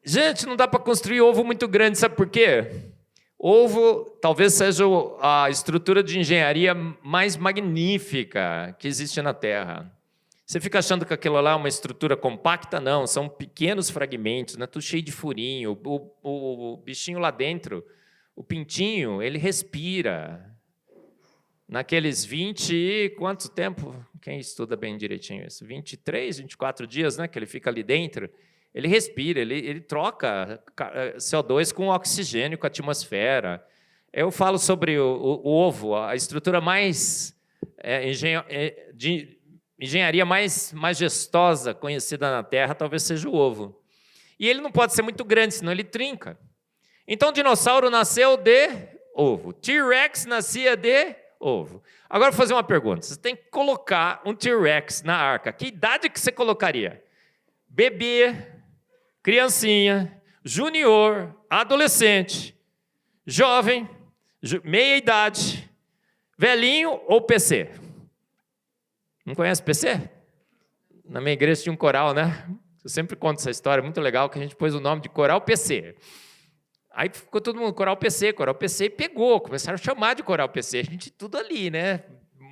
Gente, não dá para construir ovo muito grande, sabe por quê? Ovo talvez seja a estrutura de engenharia mais magnífica que existe na Terra. Você fica achando que aquilo lá é uma estrutura compacta? Não, são pequenos fragmentos, né? Tudo cheio de furinho. O bichinho lá dentro, o pintinho, ele respira. Naqueles 20 e quanto tempo? Quem estuda bem direitinho isso? 23, 24 dias, né? Que ele fica ali dentro. Ele respira, ele troca CO2 com oxigênio, com a atmosfera. Eu falo sobre o ovo, a estrutura mais de engenharia mais majestosa conhecida na Terra, talvez seja o ovo. E ele não pode ser muito grande, senão ele trinca. Então, o dinossauro nasceu de ovo. T-Rex nascia de ovo. Agora, vou fazer uma pergunta. Você tem que colocar um T-Rex na arca. Que idade que você colocaria? Bebê, criancinha, junior, adolescente, jovem, meia-idade, velhinho ou PC? Não conhece PC? Na minha igreja tinha um coral, né? Eu sempre conto essa história, muito legal, que a gente pôs o nome de Coral PC. Aí ficou todo mundo, Coral PC, e pegou, começaram a chamar de Coral PC, a gente tudo ali, né?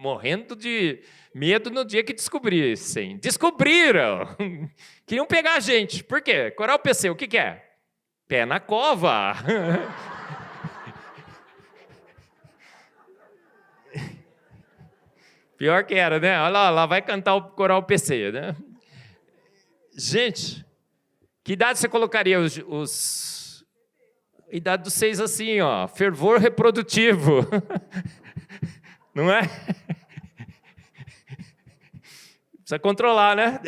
morrendo de medo no dia que descobrissem. Descobriram! Queriam pegar a gente. Por quê? Coral PC, o que é? Pé na cova. Pior que era, né? Olha lá vai cantar o coral PC, né? Gente, que idade você colocaria os... Idade dos 6 assim, ó, fervor reprodutivo. Não é? Precisa controlar, né?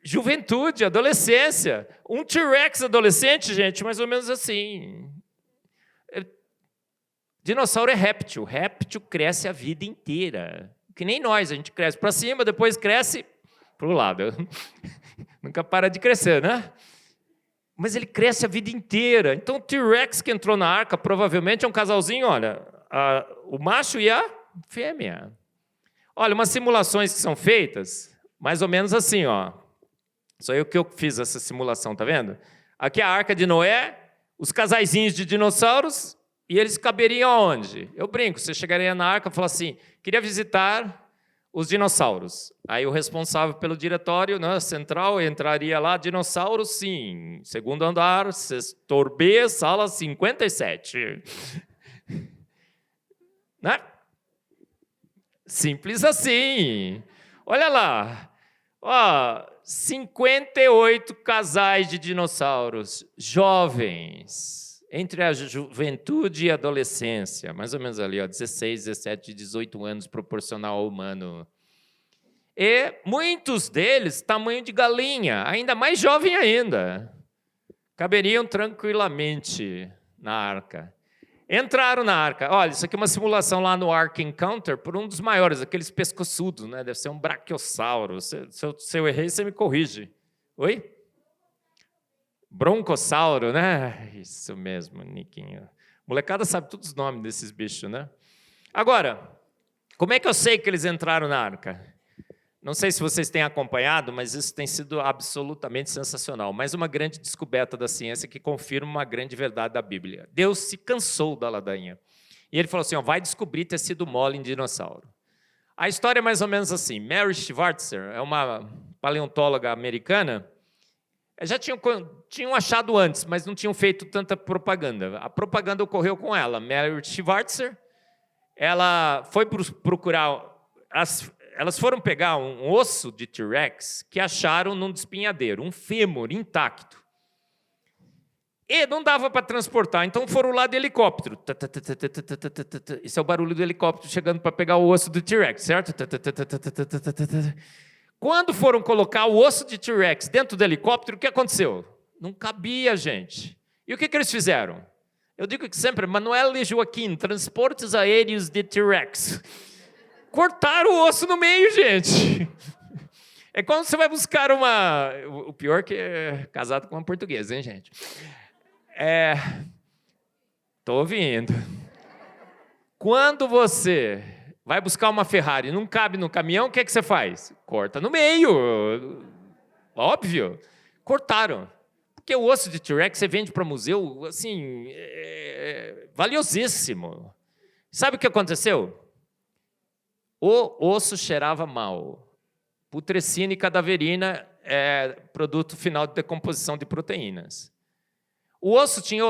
Juventude, adolescência. Um T-Rex adolescente, gente, mais ou menos assim. Dinossauro é réptil. Réptil cresce a vida inteira. Que nem nós, a gente cresce para cima, depois cresce para o lado. Nunca para de crescer, né? Mas ele cresce a vida inteira. Então, o T-Rex que entrou na arca, provavelmente é um casalzinho, olha, o macho e a fêmea. Olha, umas simulações que são feitas, mais ou menos assim, ó. Só eu que fiz essa simulação, tá vendo? Aqui é a arca de Noé, os casaizinhos de dinossauros, e eles caberiam aonde? Eu brinco, você chegaria na arca e falaria assim, queria visitar os dinossauros. Aí o responsável pelo diretório, né, central, entraria lá, dinossauro sim, segundo andar, setor B, sala 57. Né? Simples assim. Olha lá. Ó, 58 casais de dinossauros, jovens, entre a juventude e a adolescência, mais ou menos ali, ó, 16, 17, 18 anos, proporcional ao humano. E muitos deles, tamanho de galinha, ainda mais jovem ainda. Caberiam tranquilamente na arca. Entraram na arca. Olha, isso aqui é uma simulação lá no Ark Encounter por um dos maiores, aqueles pescoçudos, né? Deve ser um braquiossauro. Se eu errei, você me corrige. Oi? Broncossauro, né? Isso mesmo, Niquinho. Molecada sabe todos os nomes desses bichos, né? Agora, como é que eu sei que eles entraram na arca? Não sei se vocês têm acompanhado, mas isso tem sido absolutamente sensacional. Mais uma grande descoberta da ciência que confirma uma grande verdade da Bíblia. Deus se cansou da ladainha. E ele falou assim, ó, vai descobrir ter sido mole em dinossauro. A história é mais ou menos assim. Mary Schweitzer é uma paleontóloga americana. Já tinham achado antes, mas não tinham feito tanta propaganda. A propaganda ocorreu com ela. Mary Schweitzer, ela foi procurar... Elas foram pegar um osso de T-Rex que acharam num despenhadeiro, um fêmur intacto. E não dava para transportar, então foram lá de helicóptero. Esse é o barulho do helicóptero chegando para pegar o osso do T-Rex, certo? Quando foram colocar o osso de T-Rex dentro do helicóptero, o que aconteceu? Não cabia, gente. E o que eles fizeram? Eu digo que sempre, Manuel e Joaquim, transportes aéreos de T-Rex. Cortaram o osso no meio, gente. É quando você vai buscar uma... O pior que é casado com uma portuguesa, hein, gente? Tô ouvindo. Quando você vai buscar uma Ferrari e não cabe no caminhão, o que é que você faz? Corta no meio. Óbvio. Cortaram. Porque o osso de T-Rex você vende para museu, assim, valiosíssimo. Sabe o que aconteceu? O osso cheirava mal. Putrescina e cadaverina é produto final de decomposição de proteínas. O osso tinha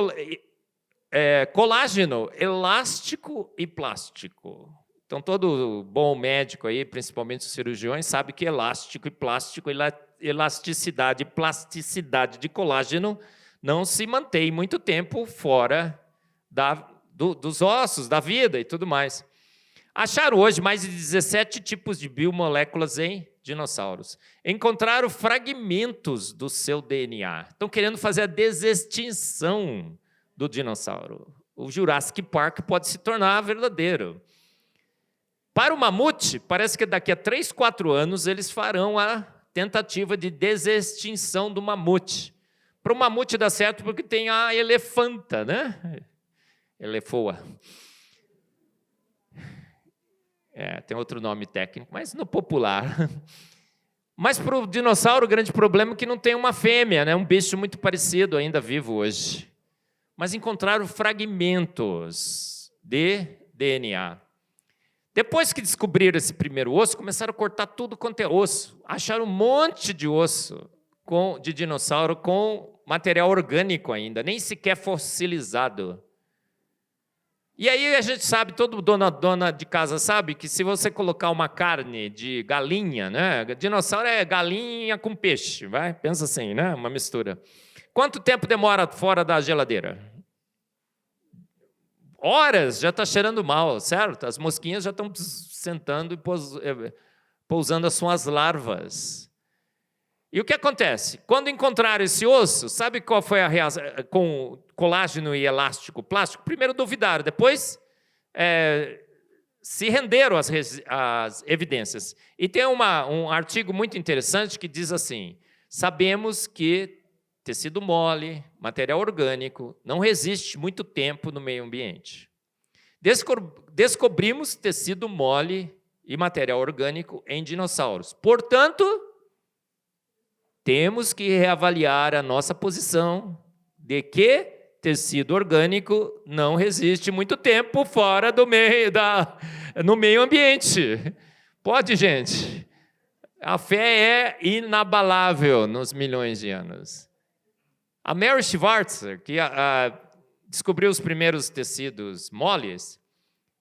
colágeno elástico e plástico. Então, todo bom médico, aí, principalmente os cirurgiões, sabe que elástico e plástico, elasticidade e plasticidade de colágeno não se mantém muito tempo fora dos ossos, da vida e tudo mais. Acharam hoje mais de 17 tipos de biomoléculas em dinossauros. Encontraram fragmentos do seu DNA. Estão querendo fazer a desextinção do dinossauro. O Jurassic Park pode se tornar verdadeiro. Para o mamute, parece que daqui a 3, 4 anos eles farão a tentativa de desextinção do mamute. Para o mamute dá certo porque tem a elefanta, né? Elefoa. Tem outro nome técnico, mas no popular. Mas para o dinossauro, o grande problema é que não tem uma fêmea, né? Um bicho muito parecido, ainda vivo hoje. Mas encontraram fragmentos de DNA. Depois que descobriram esse primeiro osso, começaram a cortar tudo quanto é osso. Acharam um monte de osso de dinossauro com material orgânico ainda, nem sequer fossilizado. E aí a gente sabe, todo dona de casa sabe, que se você colocar uma carne de galinha, né? Dinossauro é galinha com peixe, vai? Pensa assim, né? Uma mistura. Quanto tempo demora fora da geladeira? Horas, já está cheirando mal, certo? As mosquinhas já estão sentando e pousando as suas larvas. E o que acontece? Quando encontraram esse osso, sabe qual foi a reação com colágeno e elástico plástico? Primeiro duvidaram, depois se renderam às evidências. E tem um artigo muito interessante que diz assim: sabemos que tecido mole, material orgânico, não resiste muito tempo no meio ambiente. Descobrimos tecido mole e material orgânico em dinossauros. Portanto, temos que reavaliar a nossa posição de que tecido orgânico não resiste muito tempo fora no meio ambiente. Pode, gente? A fé é inabalável nos milhões de anos. A Mary Schwartzer, que descobriu os primeiros tecidos moles,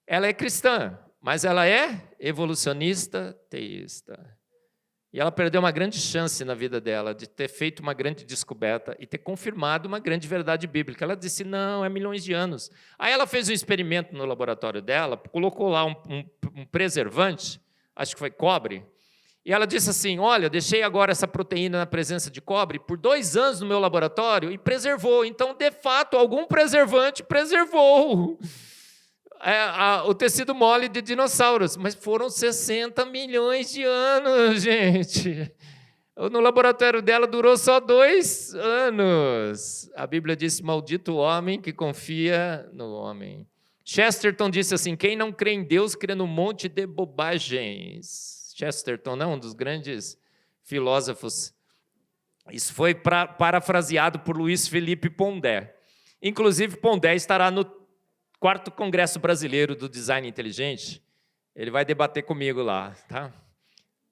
ela é cristã, mas ela é evolucionista teísta. E ela perdeu uma grande chance na vida dela de ter feito uma grande descoberta e ter confirmado uma grande verdade bíblica. Ela disse, não, é milhões de anos. Aí ela fez um experimento no laboratório dela, colocou lá um preservante, acho que foi cobre, e ela disse assim, olha, deixei agora essa proteína na presença de cobre por 2 anos no meu laboratório e preservou. Então, de fato, algum preservante preservou o tecido mole de dinossauros. Mas foram 60 milhões de anos, gente. No laboratório dela durou só 2 anos. A Bíblia diz, maldito o homem que confia no homem. Chesterton disse assim, quem não crê em Deus crê num monte de bobagens. Chesterton, um dos grandes filósofos. Isso foi parafraseado por Luiz Felipe Pondé. Inclusive, Pondé estará no 4º Congresso Brasileiro do Design Inteligente. Ele vai debater comigo lá, tá?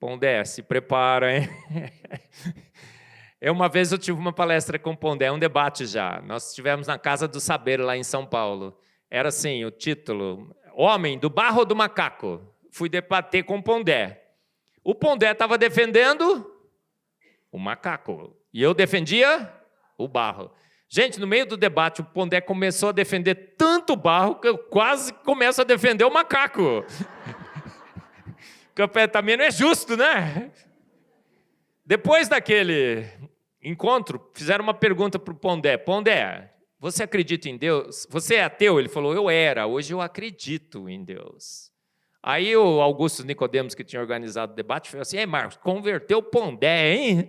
Pondé, se prepara, hein? Uma vez eu tive uma palestra com Pondé, um debate já. Nós estivemos na Casa do Saber, lá em São Paulo. Era assim, o título, Homem, do barro ou do macaco? Fui debater com Pondé. O Pondé estava defendendo o macaco. E eu defendia o barro. Gente, no meio do debate, o Pondé começou a defender tanto o barro que eu quase começo a defender o macaco. Também não é justo, né? Depois daquele encontro, fizeram uma pergunta para o Pondé. Pondé, você acredita em Deus? Você é ateu? Ele falou, eu era, hoje eu acredito em Deus. Aí o Augusto Nicodemos, que tinha organizado o debate, falou assim, Marcos, converteu o Pondé, hein?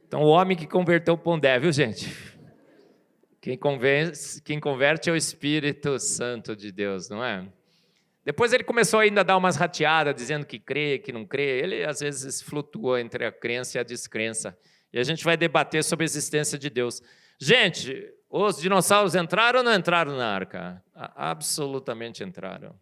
Então, o homem que converteu o Pondé, viu, gente? Quem converte é o Espírito Santo de Deus, não é? Depois ele começou ainda a dar umas rateadas, dizendo que crê, que não crê. Ele, às vezes, flutua entre a crença e a descrença. E a gente vai debater sobre a existência de Deus. Gente, os dinossauros entraram ou não entraram na arca? Absolutamente entraram.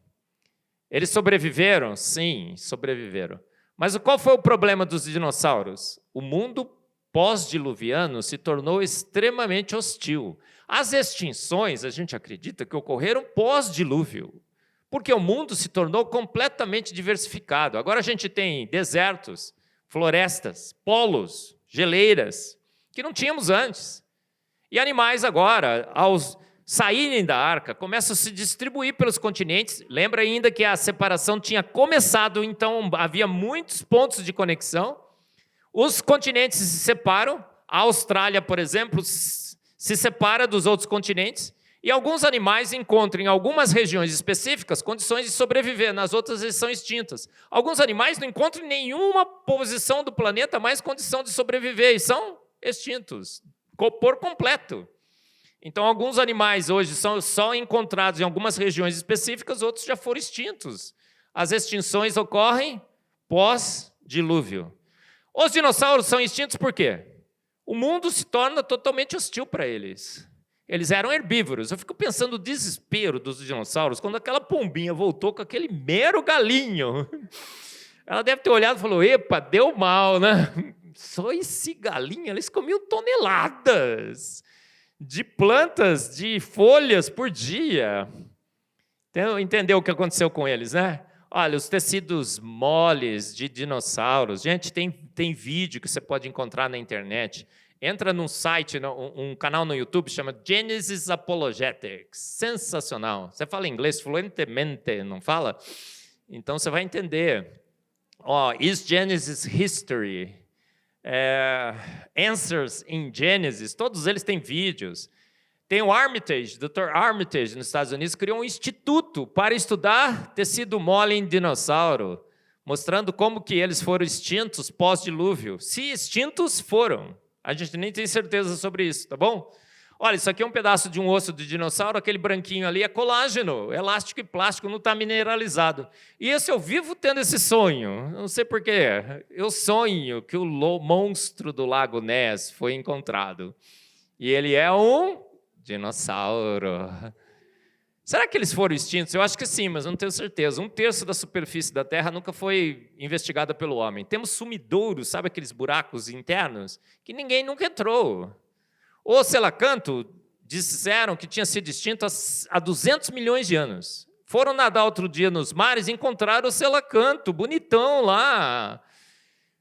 Eles sobreviveram? Sim, sobreviveram. Mas qual foi o problema dos dinossauros? O mundo pós-diluviano se tornou extremamente hostil. As extinções, a gente acredita que ocorreram pós-dilúvio, porque o mundo se tornou completamente diversificado. Agora a gente tem desertos, florestas, polos, geleiras, que não tínhamos antes. E animais agora, aos saírem da arca, começam a se distribuir pelos continentes. Lembra ainda que a separação tinha começado, então havia muitos pontos de conexão. Os continentes se separam. A Austrália, por exemplo, se separa dos outros continentes. E alguns animais encontram em algumas regiões específicas condições de sobreviver, nas outras eles são extintas. Alguns animais não encontram em nenhuma posição do planeta mais condição de sobreviver e são extintos, por completo. Então, alguns animais hoje são só encontrados em algumas regiões específicas, outros já foram extintos. As extinções ocorrem pós-dilúvio. Os dinossauros são extintos por quê? O mundo se torna totalmente hostil para eles. Eles eram herbívoros. Eu fico pensando no desespero dos dinossauros quando aquela pombinha voltou com aquele mero galinho. Ela deve ter olhado e falou, epa, deu mal, né? Só esse galinho, eles comiam toneladas de plantas, de folhas por dia. Então, entendeu o que aconteceu com eles, né? Olha, os tecidos moles de dinossauros. Gente, tem vídeo que você pode encontrar na internet. Entra num site, um canal no YouTube, chama Genesis Apologetics. Sensacional. Você fala inglês fluentemente, não fala? Então, você vai entender. Is Genesis History? Answers in Genesis. Todos eles têm vídeos. Tem o Armitage, Dr. Armitage, nos Estados Unidos, criou um instituto para estudar tecido mole em dinossauro, mostrando como que eles foram extintos pós-dilúvio. Se extintos foram. A gente nem tem certeza sobre isso, tá bom? Olha, isso aqui é um pedaço de um osso de dinossauro, aquele branquinho ali é colágeno, elástico e plástico, não está mineralizado. E eu vivo tendo esse sonho, não sei porquê. Eu sonho que o monstro do Lago Ness foi encontrado. E ele é um dinossauro. Será que eles foram extintos? Eu acho que sim, mas não tenho certeza. 1/3 da superfície da Terra nunca foi investigada pelo homem. Temos sumidouros, sabe aqueles buracos internos? Que ninguém nunca entrou. O selacanto disseram que tinha sido extinto há 200 milhões de anos. Foram nadar outro dia nos mares e encontraram o selacanto, bonitão lá.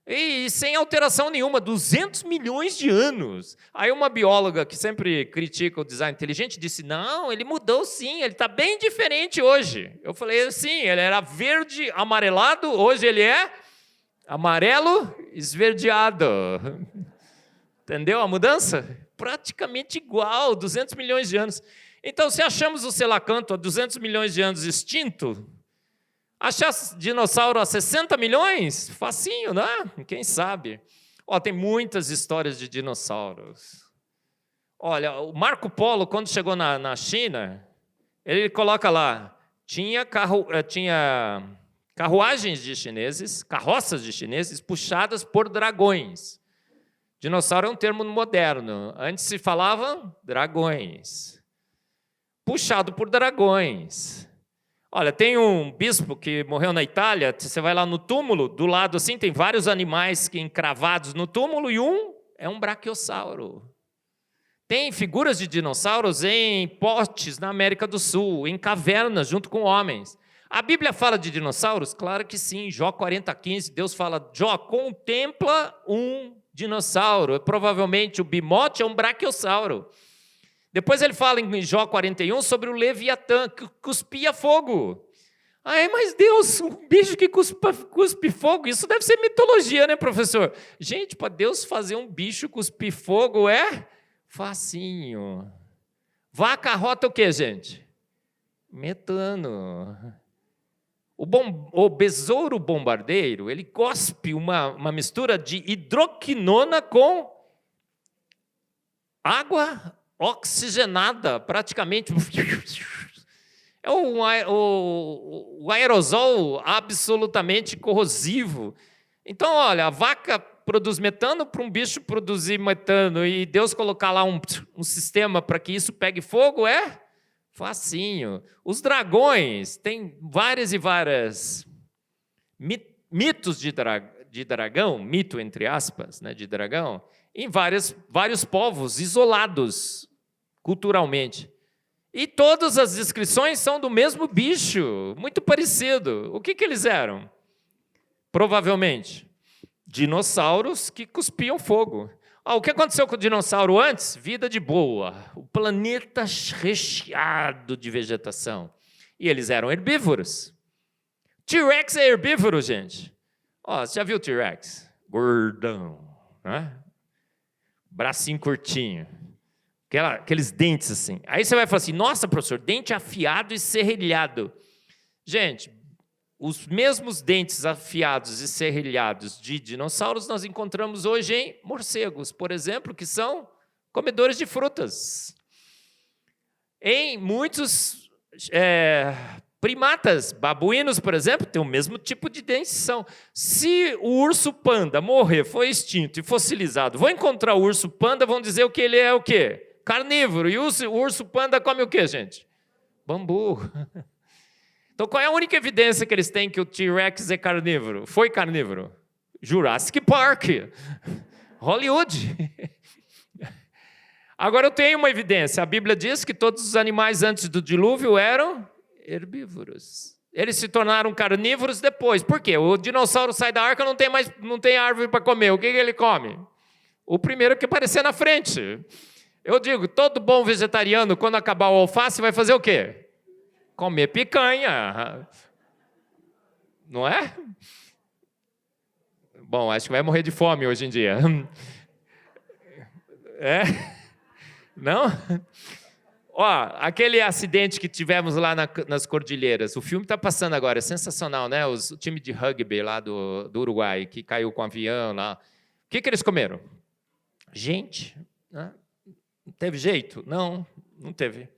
E sem alteração nenhuma, 200 milhões de anos. Aí uma bióloga que sempre critica o design inteligente disse, não, ele mudou sim, ele está bem diferente hoje. Eu falei, sim, ele era verde amarelado, hoje ele é amarelo esverdeado. Entendeu a mudança? Praticamente igual, 200 milhões de anos. Então, se achamos o selacanto há 200 milhões de anos extinto, achar dinossauro há 60 milhões? Facinho, né? Quem sabe? Tem muitas histórias de dinossauros. Olha, o Marco Polo, quando chegou na China, ele coloca lá, tinha carruagens de chineses, carroças de chineses, puxadas por dragões. Dinossauro é um termo moderno. Antes se falava dragões. Puxado por dragões. Olha, tem um bispo que morreu na Itália, você vai lá no túmulo, do lado assim, tem vários animais encravados no túmulo, e é um braquiossauro. Tem figuras de dinossauros em potes na América do Sul, em cavernas, junto com homens. A Bíblia fala de dinossauros? Claro que sim. Jó 40:15, Deus fala, Jó, contempla um dinossauro. Provavelmente o bimote é um braquiossauro. Depois ele fala em Jó 41 sobre o Leviatã, que cuspia fogo. Mas Deus, um bicho que cuspe fogo, isso deve ser mitologia, né, professor? Gente, para Deus fazer um bicho cuspir fogo é facinho. Vaca rota o quê, gente? Metano. O besouro bombardeiro, ele cospe uma mistura de hidroquinona com água oxigenada, praticamente. É o aerosol absolutamente corrosivo. Então, olha, a vaca produz metano para um bicho produzir metano, e Deus colocar lá um sistema para que isso pegue fogo é facinho. Os dragões, tem várias e várias mitos de dragão, mito entre aspas, né, de dragão, em vários povos isolados culturalmente. E todas as descrições são do mesmo bicho, muito parecido. O que eles eram? Provavelmente dinossauros que cuspiam fogo. O que aconteceu com o dinossauro antes? Vida de boa. O planeta recheado de vegetação. E eles eram herbívoros. T-Rex é herbívoro, gente. Você já viu o T-Rex? Gordão, né? Bracinho curtinho. Aqueles dentes assim. Aí você vai falar assim, nossa, professor, dente afiado e serrilhado. Gente, os mesmos dentes afiados e serrilhados de dinossauros nós encontramos hoje em morcegos, por exemplo, que são comedores de frutas. Em muitos primatas, babuínos, por exemplo, tem o mesmo tipo de dentição. Se o urso panda morrer, foi extinto e fossilizado, vão encontrar o urso panda, vão dizer que ele é o quê? carnívoro. E o urso panda come o quê, gente? Bambu. Então, qual é a única evidência que eles têm que o T-Rex é carnívoro? Foi carnívoro? Jurassic Park. Hollywood. Agora eu tenho uma evidência. A Bíblia diz que todos os animais antes do dilúvio eram herbívoros. Eles se tornaram carnívoros depois. Por quê? O dinossauro sai da arca, não tem árvore para comer. O que ele come? O primeiro que aparecer na frente. Eu digo, todo bom vegetariano, quando acabar o alface, vai fazer o quê? Comer picanha. Não é? Bom, acho que vai morrer de fome hoje em dia. É? Não? Ó, aquele acidente que tivemos lá nas Cordilheiras, o filme está passando agora, é sensacional, né? O time de rugby lá do Uruguai, que caiu com o avião lá. O que eles comeram? Gente, né? Não teve jeito? Não teve.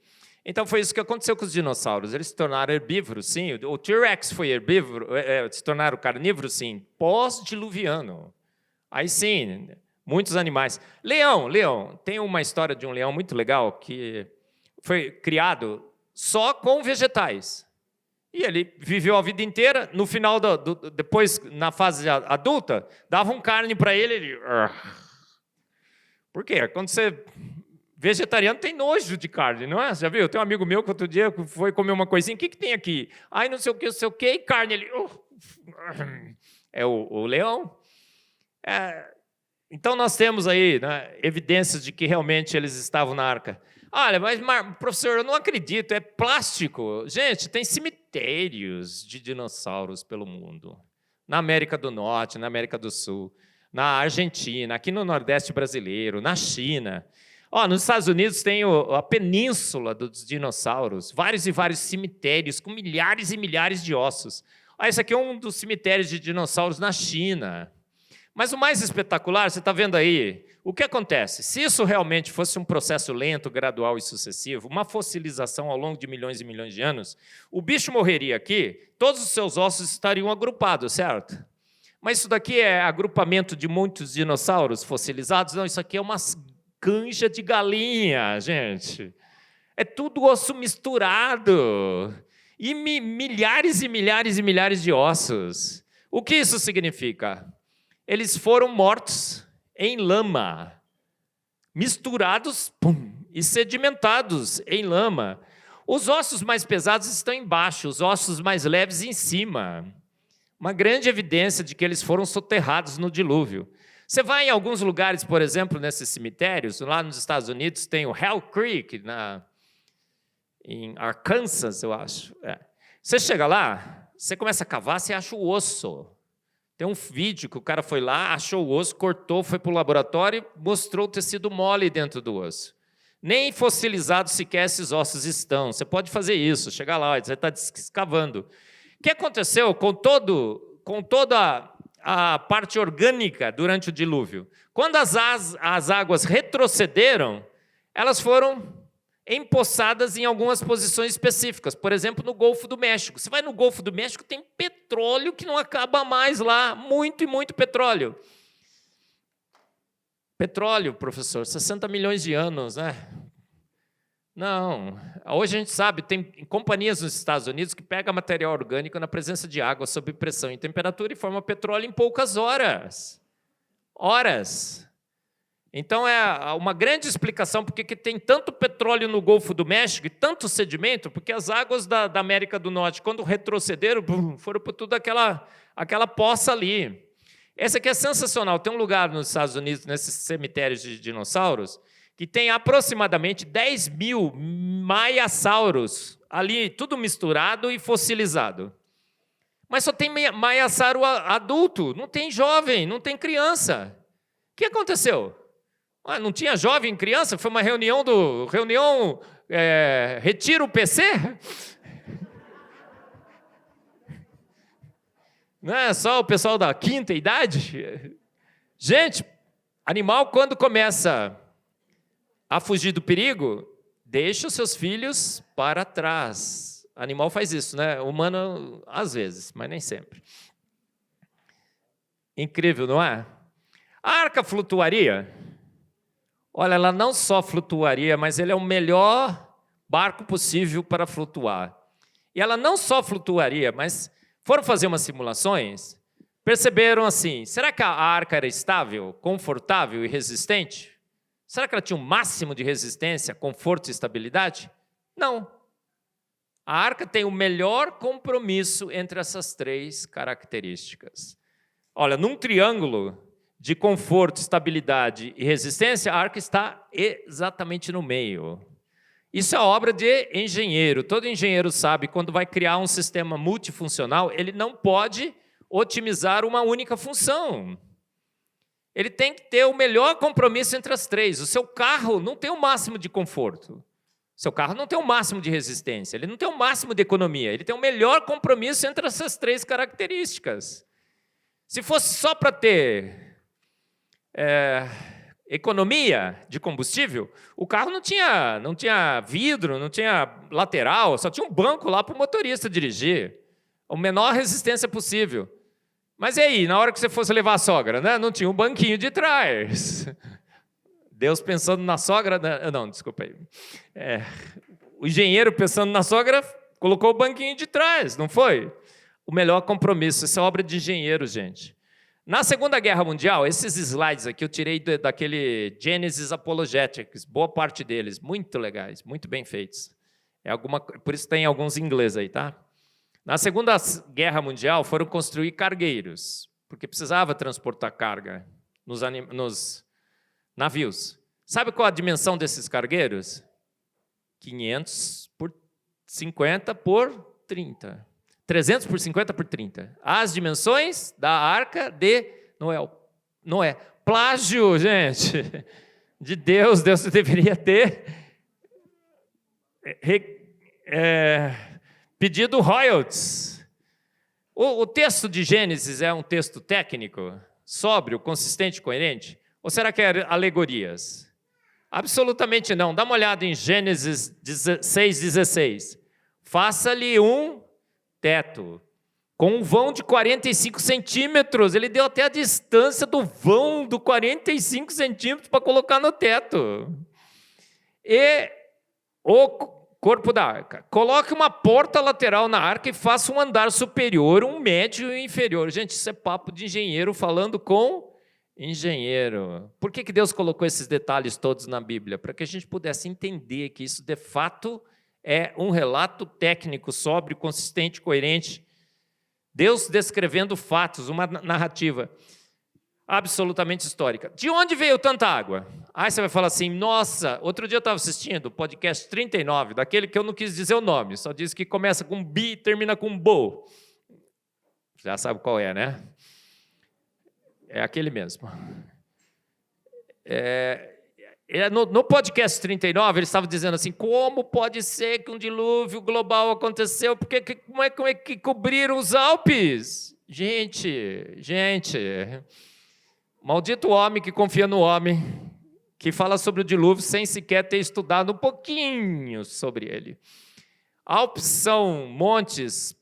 Então foi isso que aconteceu com os dinossauros. Eles se tornaram herbívoros, sim. O T-Rex foi herbívoro, se tornaram carnívoros, sim, pós-diluviano. Aí sim, muitos animais. Leão. Tem uma história de um leão muito legal que foi criado só com vegetais. E ele viveu a vida inteira, no final, depois, na fase adulta, davam carne para ele. Por quê? Quando você... Vegetariano tem nojo de carne, não é? Já viu? Tem um amigo meu que outro dia foi comer uma coisinha. O que tem aqui? Ai, não sei o que, e carne. Ele... É o leão. Então, nós temos aí, né, evidências de que realmente eles estavam na arca. Olha, mas, professor, eu não acredito, é plástico. Gente, tem cemitérios de dinossauros pelo mundo. Na América do Norte, na América do Sul, na Argentina, aqui no Nordeste brasileiro, na China. Nos Estados Unidos tem a península dos dinossauros, vários e vários cemitérios com milhares e milhares de ossos. Esse aqui é um dos cemitérios de dinossauros na China. Mas o mais espetacular, você está vendo aí, o que acontece? Se isso realmente fosse um processo lento, gradual e sucessivo, uma fossilização ao longo de milhões e milhões de anos, o bicho morreria aqui, todos os seus ossos estariam agrupados, certo? Mas isso daqui é agrupamento de muitos dinossauros fossilizados? Não, isso aqui é uma canja de galinha, gente. É tudo osso misturado. E milhares e milhares e milhares de ossos. O que isso significa? Eles foram mortos em lama, misturados e sedimentados em lama. Os ossos mais pesados estão embaixo, os ossos mais leves em cima. Uma grande evidência de que eles foram soterrados no dilúvio. Você vai em alguns lugares, por exemplo, nesses cemitérios, lá nos Estados Unidos tem o Hell Creek, em Arkansas, eu acho. Você chega lá, você começa a cavar, você acha o osso. Tem um vídeo que o cara foi lá, achou o osso, cortou, foi para o laboratório e mostrou o tecido mole dentro do osso. Nem fossilizado sequer esses ossos estão. Você pode fazer isso, chegar lá, você está escavando. O que aconteceu com toda a parte orgânica durante o dilúvio? Quando as águas retrocederam, elas foram empossadas em algumas posições específicas. Por exemplo, no Golfo do México. Você vai no Golfo do México, tem petróleo que não acaba mais lá. Muito e muito petróleo. Petróleo, professor, 60 milhões de anos, né? Não. Hoje a gente sabe, tem companhias nos Estados Unidos que pegam material orgânico na presença de água sob pressão e temperatura e formam petróleo em poucas horas. Então, é uma grande explicação porque que tem tanto petróleo no Golfo do México e tanto sedimento, porque as águas da América do Norte, quando retrocederam, foram por tudo aquela poça ali. Esse aqui é sensacional. Tem um lugar nos Estados Unidos, nesses cemitérios de dinossauros, que tem aproximadamente 10 mil maiassauros ali, tudo misturado e fossilizado. Mas só tem maiassauro adulto, não tem jovem, não tem criança. O que aconteceu? Não tinha jovem, criança? Foi uma reunião retira o PC? Não é só o pessoal da quinta idade? Gente, animal quando começa a fugir do perigo, deixa os seus filhos para trás. Animal faz isso, né? Humano, às vezes, mas nem sempre. Incrível, não é? A arca flutuaria? Olha, ela não só flutuaria, mas ele é o melhor barco possível para flutuar. E ela não só flutuaria, mas foram fazer umas simulações, perceberam assim, será que a arca era estável, confortável e resistente? Será que ela tinha um máximo de resistência, conforto e estabilidade? Não. A arca tem o melhor compromisso entre essas três características. Olha, num triângulo de conforto, estabilidade e resistência, a arca está exatamente no meio. Isso é obra de engenheiro. Todo engenheiro sabe, quando vai criar um sistema multifuncional, ele não pode otimizar uma única função. Ele tem que ter o melhor compromisso entre as três. O seu carro não tem o máximo de conforto. Seu carro não tem o máximo de resistência, ele não tem o máximo de economia, ele tem o melhor compromisso entre essas três características. Se fosse só para ter economia de combustível, o carro não tinha vidro, não tinha lateral, só tinha um banco lá para o motorista dirigir, a menor resistência possível. Mas e aí, na hora que você fosse levar a sogra, né? Não tinha um banquinho de trás. Deus pensando na sogra... Não, desculpa aí. O engenheiro pensando na sogra colocou o banquinho de trás, não foi? O melhor compromisso. Isso é obra de engenheiro, gente. Na Segunda Guerra Mundial, esses slides aqui eu tirei daquele Genesis Apologetics, boa parte deles, muito legais, muito bem feitos. Por isso tem alguns em inglês aí, tá? Na Segunda Guerra Mundial foram construir cargueiros, porque precisava transportar carga nos navios. Sabe qual a dimensão desses cargueiros? 500 por 50 por 30. 300 por 50 por 30. As dimensões da arca de Noé. Plágio, gente. De Deus deveria ter pedido royalties. O texto de Gênesis é um texto técnico, sóbrio, consistente, coerente? Ou será que é alegorias? Absolutamente não. Dá uma olhada em Gênesis 6,16. Faça-lhe um teto, com um vão de 45 centímetros. Ele deu até a distância do vão do 45 centímetros para colocar no teto. E o corpo da arca. Coloque uma porta lateral na arca e faça um andar superior, um médio e um inferior. Gente, isso é papo de engenheiro falando com engenheiro. Por que Deus colocou esses detalhes todos na Bíblia? Para que a gente pudesse entender que isso, de fato, é um relato técnico, sóbrio, consistente, coerente. Deus descrevendo fatos, uma narrativa absolutamente histórica. De onde veio tanta água? Aí você vai falar assim, nossa, outro dia eu estava assistindo o podcast 39, daquele que eu não quis dizer o nome, só disse que começa com bi e termina com bo. Já sabe qual é, né? É aquele mesmo. No podcast 39, ele estava dizendo assim, como pode ser que um dilúvio global aconteceu? Como é que cobriram os Alpes? Gente, maldito homem que confia no homem, que fala sobre o dilúvio sem sequer ter estudado um pouquinho sobre ele. Alpes são montes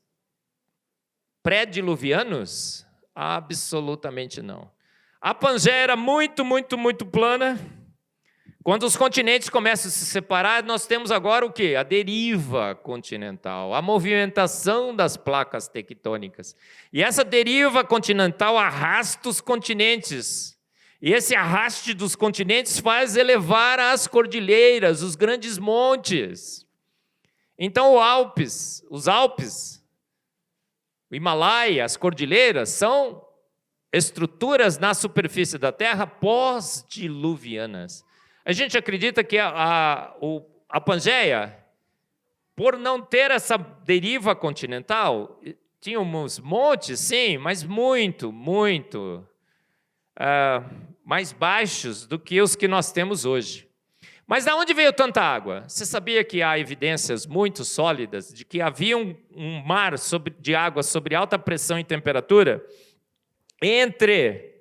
pré-diluvianos? Absolutamente não. A Pangeia era muito, muito, muito plana. Quando os continentes começam a se separar, nós temos agora o quê? A deriva continental, a movimentação das placas tectônicas. E essa deriva continental arrasta os continentes. E esse arraste dos continentes faz elevar as cordilheiras, os grandes montes. Então, os Alpes, o Himalaia, as cordilheiras, são estruturas na superfície da Terra pós-diluvianas. A gente acredita que a Pangeia, por não ter essa deriva continental, tinha uns montes, sim, mas muito, muito mais baixos do que os que nós temos hoje. Mas de onde veio tanta água? Você sabia que há evidências muito sólidas de que havia um mar de água sobre alta pressão e temperatura entre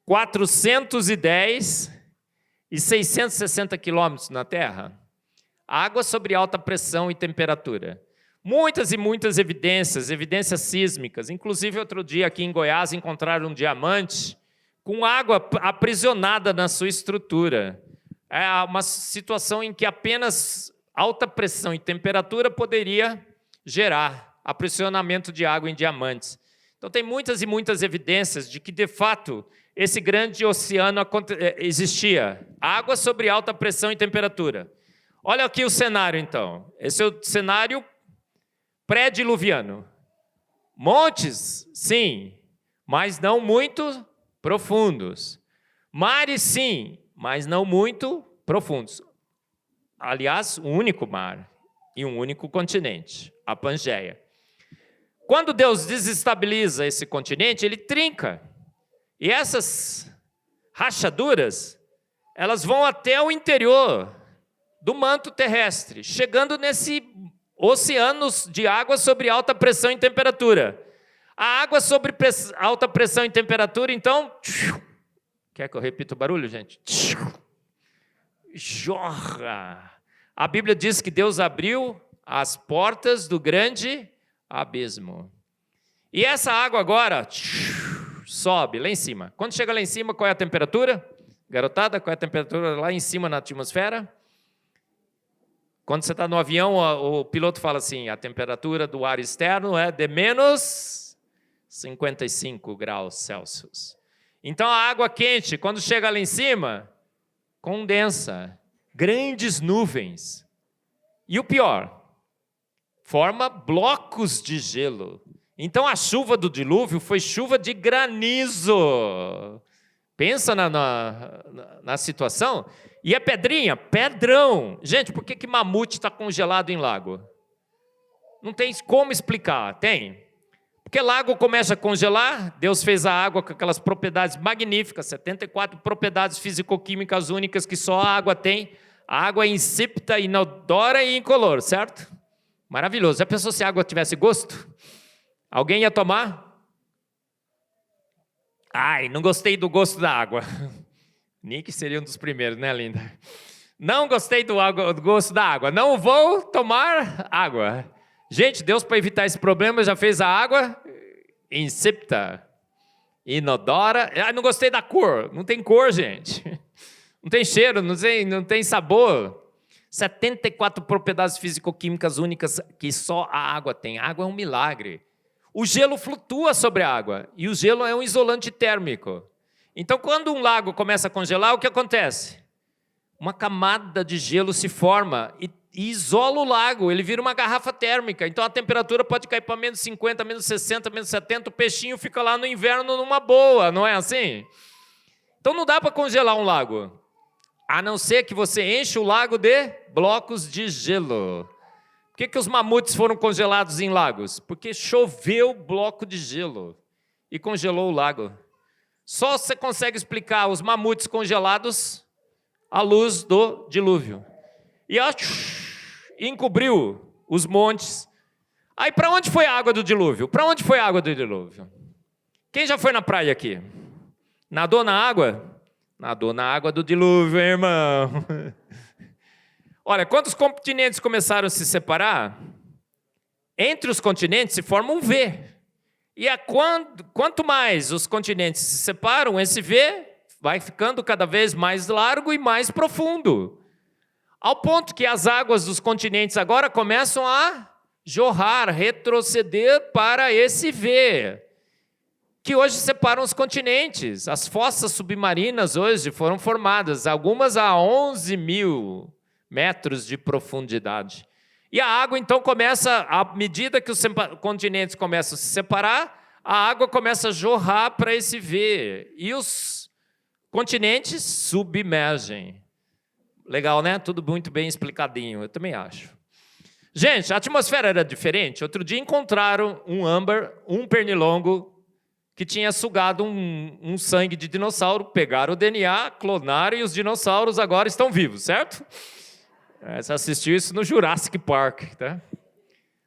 410 e 660 quilômetros na Terra? Água sobre alta pressão e temperatura. Muitas e muitas evidências sísmicas. Inclusive, outro dia aqui em Goiás encontraram um diamante com água aprisionada na sua estrutura. é uma situação em que apenas alta pressão e temperatura poderia gerar aprisionamento de água em diamantes. Então, tem muitas e muitas evidências de que, de fato, esse grande oceano existia. Água sobre alta pressão e temperatura. Olha aqui o cenário, então. Esse é o cenário pré-diluviano. Montes, sim, mas não muito profundos. Mares, sim, mas não muito profundos. Aliás, um único mar e um único continente, a Pangeia. Quando Deus desestabiliza esse continente, ele trinca. E essas rachaduras, elas vão até o interior do manto terrestre, chegando nesse oceano de água sobre alta pressão e temperatura. A água sobre alta pressão e temperatura, então... Quer que eu repita o barulho, gente? Jorra. A Bíblia diz que Deus abriu as portas do grande abismo. E essa água agora sobe lá em cima. Quando chega lá em cima, qual é a temperatura? Garotada, qual é a temperatura lá em cima na atmosfera? Quando você está no avião, o piloto fala assim, a temperatura do ar externo é de menos 55 graus Celsius. Então, a água quente, quando chega lá em cima, condensa, grandes nuvens. E o pior, forma blocos de gelo. Então, a chuva do dilúvio foi chuva de granizo. Pensa na situação. E a pedrinha, pedrão. Gente, por que mamute está congelado em lago? Não tem como explicar, tem? Porque lago começa a congelar, Deus fez a água com aquelas propriedades magníficas, 74 propriedades fisicoquímicas únicas que só a água tem. A água é insípida, inodora e incolor, certo? Maravilhoso. Já pensou se a água tivesse gosto? Alguém ia tomar? Ai, não gostei do gosto da água. Nick seria um dos primeiros, né, linda? Não gostei do gosto da água. Não vou tomar água. Gente, Deus, para evitar esse problema, já fez a água insípida, inodora. Ah, não gostei da cor. Não tem cor, gente. Não tem cheiro, não tem sabor. 74 propriedades físico-químicas únicas que só a água tem. A água é um milagre. O gelo flutua sobre a água. E o gelo é um isolante térmico. Então, quando um lago começa a congelar, o que acontece? Uma camada de gelo se forma e isola o lago, ele vira uma garrafa térmica. Então, a temperatura pode cair para menos 50, menos 60, menos 70, o peixinho fica lá no inverno numa boa, não é assim? Então, não dá para congelar um lago, a não ser que você enche o lago de blocos de gelo. Por que os mamutes foram congelados em lagos? Porque choveu bloco de gelo e congelou o lago. Só você consegue explicar os mamutes congelados à luz do dilúvio. E encobriu os montes. Aí, para onde foi a água do dilúvio? Para onde foi a água do dilúvio? Quem já foi na praia aqui? Nadou na água? Nadou na água do dilúvio, hein, irmão. Olha, quando os continentes começaram a se separar, entre os continentes se forma um V. E quanto mais os continentes se separam, esse V vai ficando cada vez mais largo e mais profundo. Ao ponto que as águas dos continentes agora começam a jorrar, retroceder para esse V, que hoje separam os continentes. As fossas submarinas hoje foram formadas, algumas a 11 mil metros de profundidade. E a água, então, começa, à medida que os continentes começam a se separar, a água começa a jorrar para esse V. E os continentes submergem. Legal, né? Tudo muito bem explicadinho, eu também acho. Gente, a atmosfera era diferente. Outro dia encontraram um âmbar, um pernilongo, que tinha sugado um sangue de dinossauro, pegaram o DNA, clonaram e os dinossauros agora estão vivos, certo? Você assistiu isso no Jurassic Park, tá?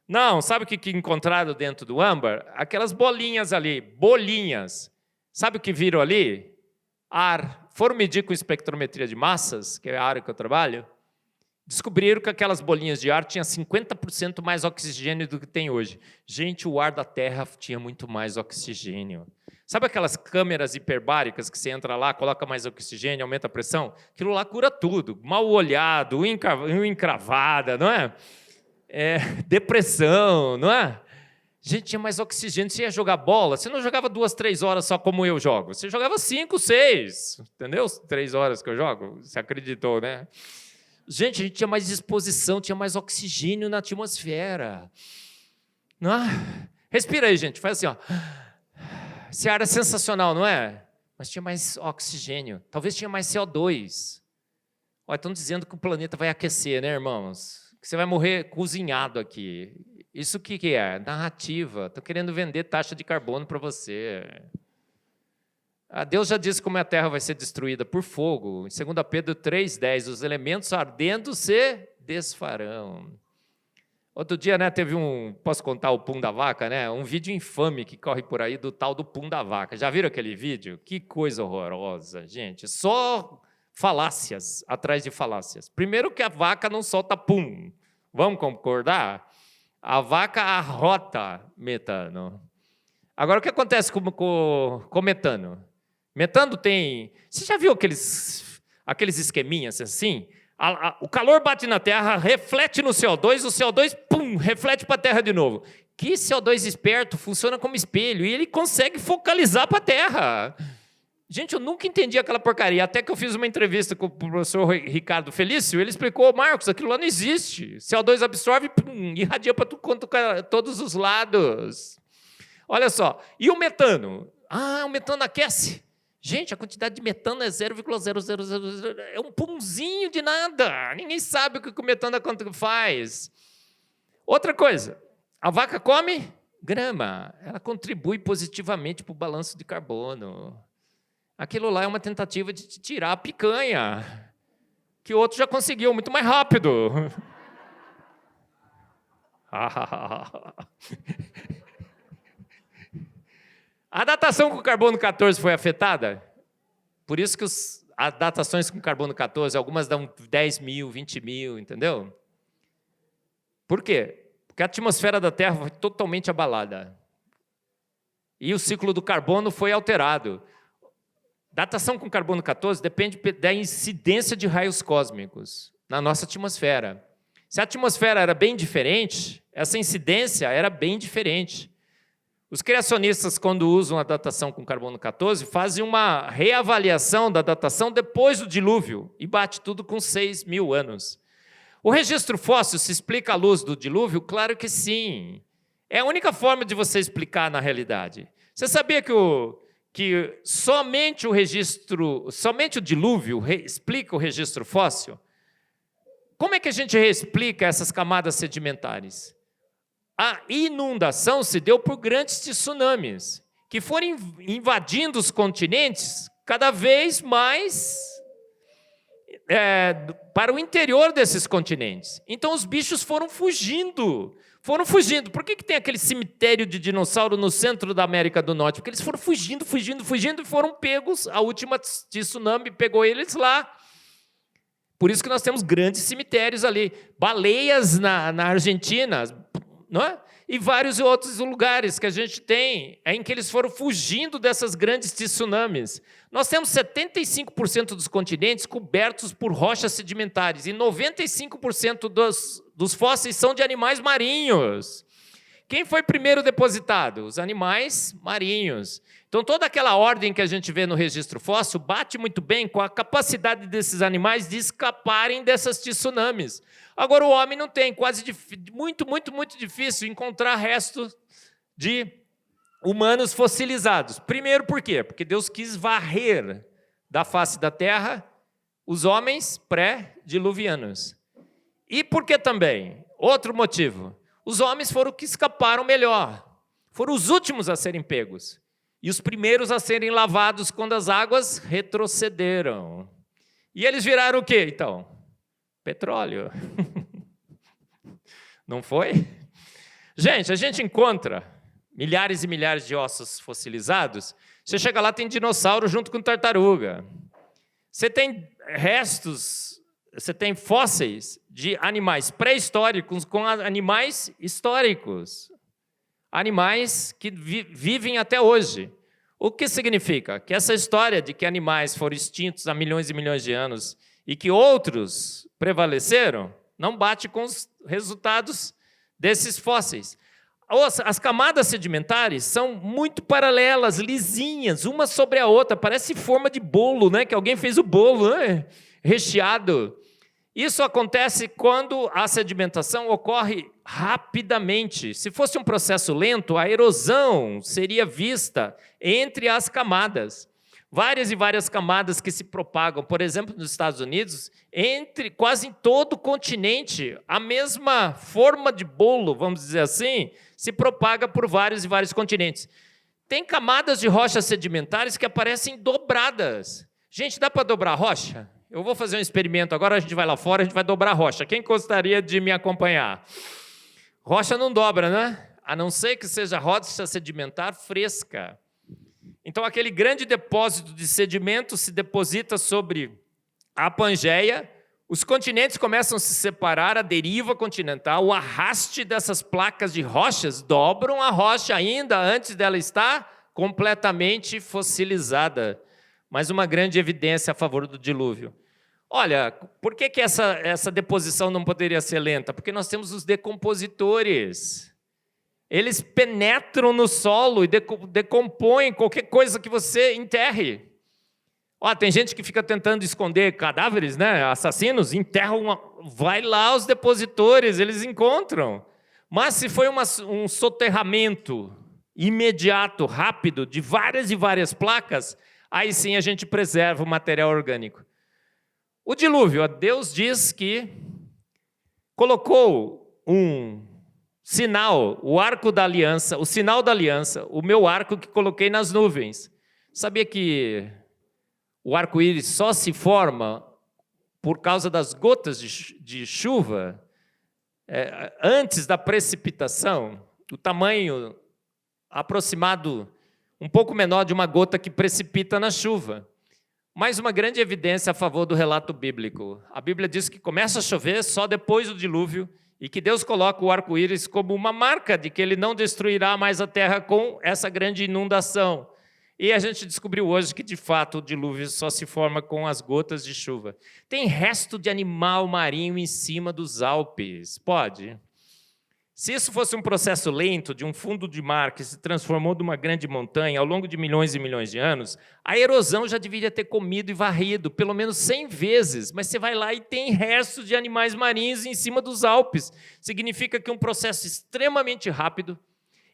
Não, sabe o que encontraram dentro do âmbar? Aquelas bolinhas ali, bolinhas. Sabe o que viram ali? Ar. Foram medir com espectrometria de massas, que é a área que eu trabalho, descobriram que aquelas bolinhas de ar tinham 50% mais oxigênio do que tem hoje. Gente, o ar da Terra tinha muito mais oxigênio. Sabe aquelas câmeras hiperbáricas que você entra lá, coloca mais oxigênio, aumenta a pressão? Aquilo lá cura tudo. Mal olhado, unha encravada, não é? Depressão, não é? Gente, tinha mais oxigênio. Você ia jogar bola, você não jogava 2, 3 horas só como eu jogo. Você jogava 5, 6. Entendeu? 3 horas que eu jogo. Você acreditou, né? Gente, a gente tinha mais disposição, tinha mais oxigênio na atmosfera. Não é? Respira aí, gente. Faz assim, ó. Esse ar é sensacional, não é? Mas tinha mais oxigênio. Talvez tinha mais CO2. Olha, estão dizendo que o planeta vai aquecer, né, irmãos? Que você vai morrer cozinhado aqui. Isso o que é? Narrativa. Estão querendo vender taxa de carbono para você. Deus já disse como a terra vai ser destruída por fogo. Em 2 Pedro 3,10, os elementos ardendo se desfarão. Outro dia, né, teve posso contar o pum da vaca, né? Um vídeo infame que corre por aí do tal do pum da vaca. Já viram aquele vídeo? Que coisa horrorosa, gente. Só falácias atrás de falácias. Primeiro que a vaca não solta pum. Vamos concordar? A vaca arrota metano. Agora, o que acontece com metano? Metano tem... Você já viu aqueles esqueminhas assim? O calor bate na terra, reflete no CO2, o CO2, pum, reflete para a terra de novo. Que CO2 esperto, funciona como espelho, e ele consegue focalizar para a terra. Gente, eu nunca entendi aquela porcaria, até que eu fiz uma entrevista com o professor Ricardo Felício, ele explicou, Marcos, aquilo lá não existe. CO2 absorve, pum, irradia para todos os lados. Olha só, e o metano? O metano aquece. Gente, a quantidade de metano é 0,0000, é um punzinho de nada. Ninguém sabe o que o metano faz. Outra coisa, a vaca come grama. Ela contribui positivamente para o balanço de carbono. Aquilo lá é uma tentativa de tirar a picanha, que o outro já conseguiu muito mais rápido. A datação com carbono 14 foi afetada? Por isso que as datações com carbono 14, algumas dão 10 mil, 20 mil, entendeu? Por quê? Porque a atmosfera da Terra foi totalmente abalada. E o ciclo do carbono foi alterado. Datação com carbono 14 depende da incidência de raios cósmicos na nossa atmosfera. Se a atmosfera era bem diferente, essa incidência era bem diferente. Os criacionistas, quando usam a datação com carbono 14, fazem uma reavaliação da datação depois do dilúvio e bate tudo com 6 mil anos. O registro fóssil se explica à luz do dilúvio? Claro que sim. É a única forma de você explicar na realidade. Você sabia que somente o dilúvio explica o registro fóssil? Como é que a gente reexplica essas camadas sedimentares? A inundação se deu por grandes tsunamis, que foram invadindo os continentes cada vez mais para o interior desses continentes. Então, os bichos foram fugindo. Por que tem aquele cemitério de dinossauro no centro da América do Norte? Porque eles foram fugindo e foram pegos. A última tsunami pegou eles lá. Por isso que nós temos grandes cemitérios ali. Baleias na Argentina, não é? E vários outros lugares que a gente tem em que eles foram fugindo dessas grandes tsunamis. Nós temos 75% dos continentes cobertos por rochas sedimentares e 95% dos fósseis são de animais marinhos. Quem foi primeiro depositado? Os animais marinhos. Então, toda aquela ordem que a gente vê no registro fóssil bate muito bem com a capacidade desses animais de escaparem dessas tsunamis. Agora, o homem não tem, muito difícil encontrar restos de humanos fossilizados. Primeiro, por quê? Porque Deus quis varrer da face da terra os homens pré-diluvianos. E por que também? Outro motivo. Os homens foram os que escaparam melhor. Foram os últimos a serem pegos. E os primeiros a serem lavados quando as águas retrocederam. E eles viraram o quê, então? Petróleo. Não foi? Gente, a gente encontra milhares e milhares de ossos fossilizados. Você chega lá, tem dinossauro junto com tartaruga. Você tem restos, você tem fósseis de animais pré-históricos com animais históricos. Animais que vivem até hoje. O que significa? Que essa história de que animais foram extintos há milhões e milhões de anos e que outros prevaleceram, não bate com os resultados desses fósseis. As camadas sedimentares são muito paralelas, lisinhas, uma sobre a outra, parece forma de bolo, né? Que alguém fez o bolo, né? Recheado. Isso acontece quando a sedimentação ocorre rapidamente. Se fosse um processo lento, a erosão seria vista entre as camadas. Várias e várias camadas que se propagam, por exemplo, nos Estados Unidos, entre quase em todo o continente, a mesma forma de bolo, vamos dizer assim, se propaga por vários e vários continentes. Tem camadas de rochas sedimentares que aparecem dobradas. Gente, dá para dobrar a rocha? Eu vou fazer um experimento agora, a gente vai lá fora, a gente vai dobrar a rocha. Quem gostaria de me acompanhar? Rocha não dobra, né? A não ser que seja rocha sedimentar fresca. Então, aquele grande depósito de sedimento se deposita sobre a Pangeia, os continentes começam a se separar, a deriva continental, o arraste dessas placas de rochas dobram a rocha ainda antes dela estar completamente fossilizada. Mas uma grande evidência a favor do dilúvio. Olha, por que essa deposição não poderia ser lenta? Porque nós temos os decompositores. Eles penetram no solo e decompõem qualquer coisa que você enterre. Tem gente que fica tentando esconder cadáveres, né? Assassinos, enterram, vai lá os depositores, eles encontram. Mas se foi um soterramento imediato, rápido, de várias e várias placas, aí sim a gente preserva o material orgânico. O dilúvio, Deus diz que colocou um sinal, o arco da aliança, o sinal da aliança, o meu arco que coloquei nas nuvens. Sabia que o arco-íris só se forma por causa das gotas de chuva antes da precipitação? O tamanho aproximado, um pouco menor de uma gota que precipita na chuva. Mais uma grande evidência a favor do relato bíblico. A Bíblia diz que começa a chover só depois do dilúvio e que Deus coloca o arco-íris como uma marca de que ele não destruirá mais a terra com essa grande inundação. E a gente descobriu hoje que, de fato, o dilúvio só se forma com as gotas de chuva. Tem resto de animal marinho em cima dos Alpes. Pode? Se isso fosse um processo lento de um fundo de mar que se transformou numa grande montanha ao longo de milhões e milhões de anos, a erosão já deveria ter comido e varrido pelo menos 100 vezes, mas você vai lá e tem restos de animais marinhos em cima dos Alpes. Significa que um processo extremamente rápido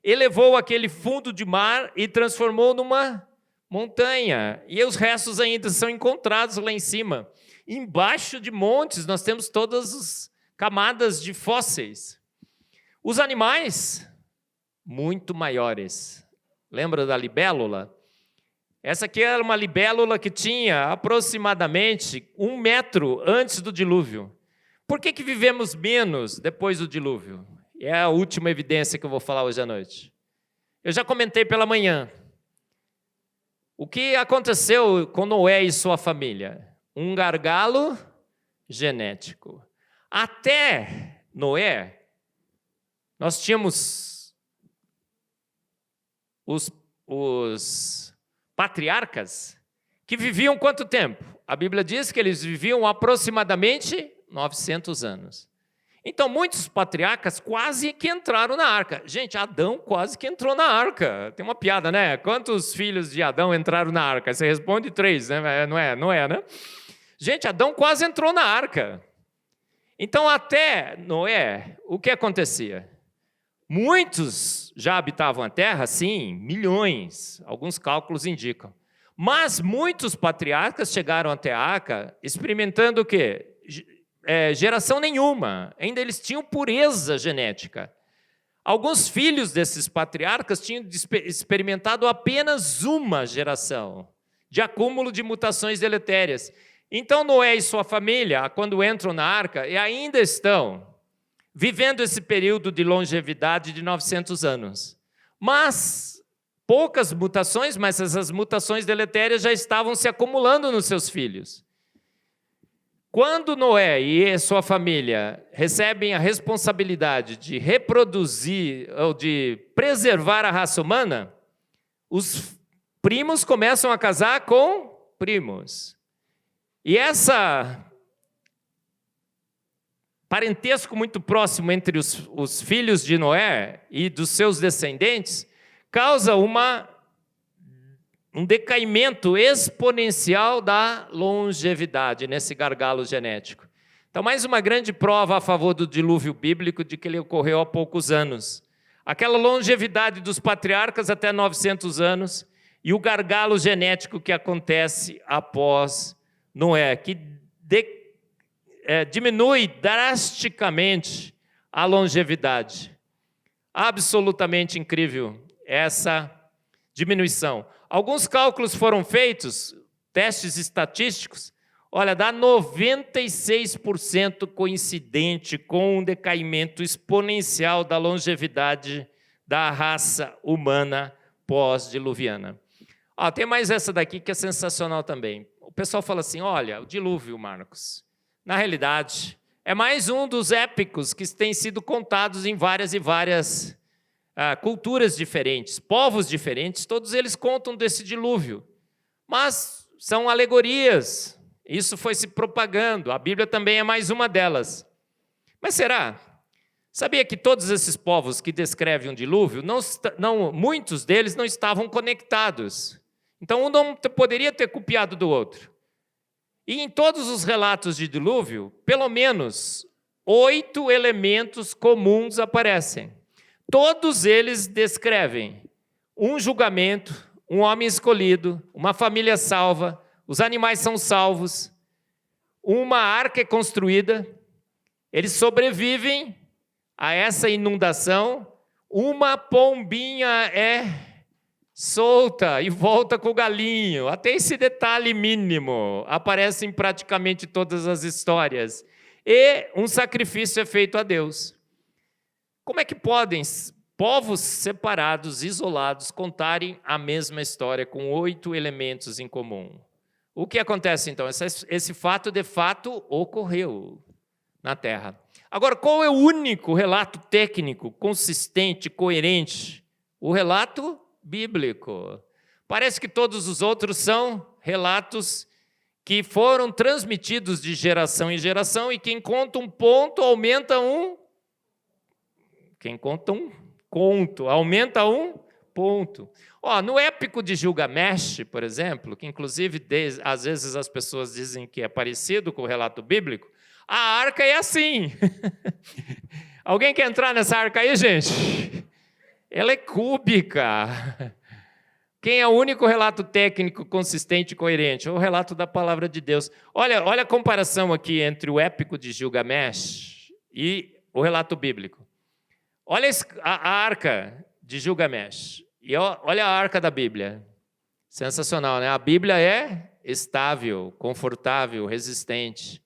elevou aquele fundo de mar e transformou numa montanha. E os restos ainda são encontrados lá em cima. Embaixo de montes nós temos todas as camadas de fósseis. Os animais, muito maiores. Lembra da libélula? Essa aqui era uma libélula que tinha aproximadamente 1 metro antes do dilúvio. Por que vivemos menos depois do dilúvio? É a última evidência que eu vou falar hoje à noite. Eu já comentei pela manhã. O que aconteceu com Noé e sua família? Um gargalo genético. Até Noé, nós tínhamos os patriarcas que viviam quanto tempo? A Bíblia diz que eles viviam aproximadamente 900 anos. Então, muitos patriarcas quase que entraram na arca. Gente, Adão quase que entrou na arca. Tem uma piada, né? Quantos filhos de Adão entraram na arca? Você responde 3, né? Não é, né? Gente, Adão quase entrou na arca. Então, até Noé, o que acontecia? Muitos já habitavam a terra, sim, milhões, alguns cálculos indicam. Mas muitos patriarcas chegaram até a arca experimentando o quê? Geração nenhuma, ainda eles tinham pureza genética. Alguns filhos desses patriarcas tinham experimentado apenas uma geração de acúmulo de mutações deletérias. Então Noé e sua família, quando entram na arca, ainda estão vivendo esse período de longevidade de 900 anos. Mas poucas mutações, mas essas mutações deletérias já estavam se acumulando nos seus filhos. Quando Noé e sua família recebem a responsabilidade de reproduzir ou de preservar a raça humana, os primos começam a casar com primos. E essa parentesco muito próximo entre os filhos de Noé e dos seus descendentes causa um decaimento exponencial da longevidade nesse gargalo genético. Então, mais uma grande prova a favor do dilúvio bíblico de que ele ocorreu há poucos anos. Aquela longevidade dos patriarcas até 900 anos e o gargalo genético que acontece após Noé, que diminui drasticamente a longevidade. Absolutamente incrível essa diminuição. Alguns cálculos foram feitos, testes estatísticos, olha, dá 96% coincidente com um decaimento exponencial da longevidade da raça humana pós-diluviana. Tem mais essa daqui que é sensacional também. O pessoal fala assim, olha, o dilúvio, Marcos, na realidade, é mais um dos épicos que têm sido contados em várias e várias culturas diferentes, povos diferentes, todos eles contam desse dilúvio. Mas são alegorias, isso foi se propagando, a Bíblia também é mais uma delas. Mas será? Sabia que todos esses povos que descrevem um dilúvio, muitos deles não estavam conectados. Então um não poderia ter copiado do outro. E em todos os relatos de dilúvio, pelo menos 8 elementos comuns aparecem. Todos eles descrevem um julgamento, um homem escolhido, uma família salva, os animais são salvos, uma arca é construída, eles sobrevivem a essa inundação, uma pombinha é solta e volta com o galinho. Até esse detalhe mínimo aparece em praticamente todas as histórias. E um sacrifício é feito a Deus. Como é que podem povos separados, isolados, contarem a mesma história com 8 elementos em comum? O que acontece, então? Esse fato, de fato, ocorreu na Terra. Agora, qual é o único relato técnico, consistente, coerente? O relato bíblico. Parece que todos os outros são relatos que foram transmitidos de geração em geração e quem conta um ponto aumenta um. Quem conta um conto aumenta um ponto. No épico de Gilgamesh, por exemplo, que inclusive às vezes as pessoas dizem que é parecido com o relato bíblico, a arca é assim. Alguém quer entrar nessa arca aí, gente? Ela é cúbica. Quem é o único relato técnico, consistente e coerente? É o relato da palavra de Deus. Olha a comparação aqui entre o épico de Gilgamesh e o relato bíblico. Olha a arca de Gilgamesh e olha a arca da Bíblia. Sensacional, né? A Bíblia é estável, confortável, resistente.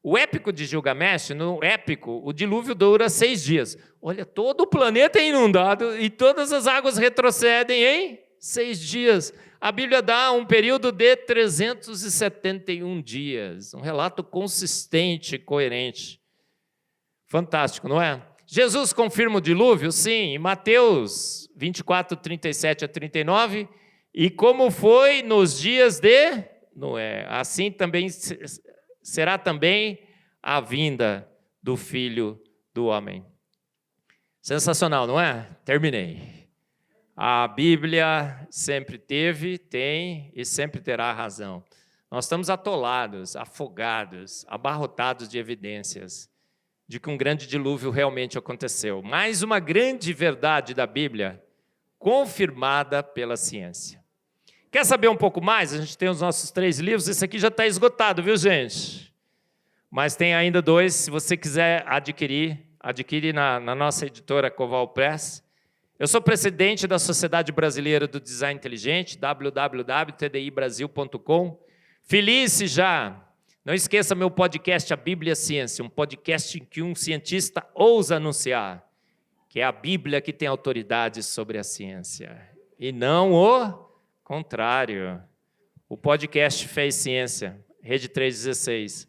O épico de Gilgamesh, no épico, o dilúvio dura 6 dias. Olha, todo o planeta é inundado e todas as águas retrocedem em 6 dias. A Bíblia dá um período de 371 dias. Um relato consistente e coerente. Fantástico, não é? Jesus confirma o dilúvio? Sim, em Mateus 24, 37 a 39. E como foi nos dias de Noé, assim também será também a vinda do Filho do Homem. Sensacional, não é? Terminei. A Bíblia sempre teve, tem e sempre terá razão. Nós estamos atolados, afogados, abarrotados de evidências de que um grande dilúvio realmente aconteceu. Mais uma grande verdade da Bíblia, confirmada pela ciência. Quer saber um pouco mais? A gente tem os nossos 3 livros, esse aqui já está esgotado, viu, gente? Mas tem ainda 2, se você quiser adquire na nossa editora Coval Press. Eu sou presidente da Sociedade Brasileira do Design Inteligente, www.tdibrasil.com. Feliz já! Não esqueça meu podcast, A Bíblia e a Ciência, um podcast em que um cientista ousa anunciar que é a Bíblia que tem autoridade sobre a ciência, e não o contrário. O podcast Fé e Ciência, Rede 316.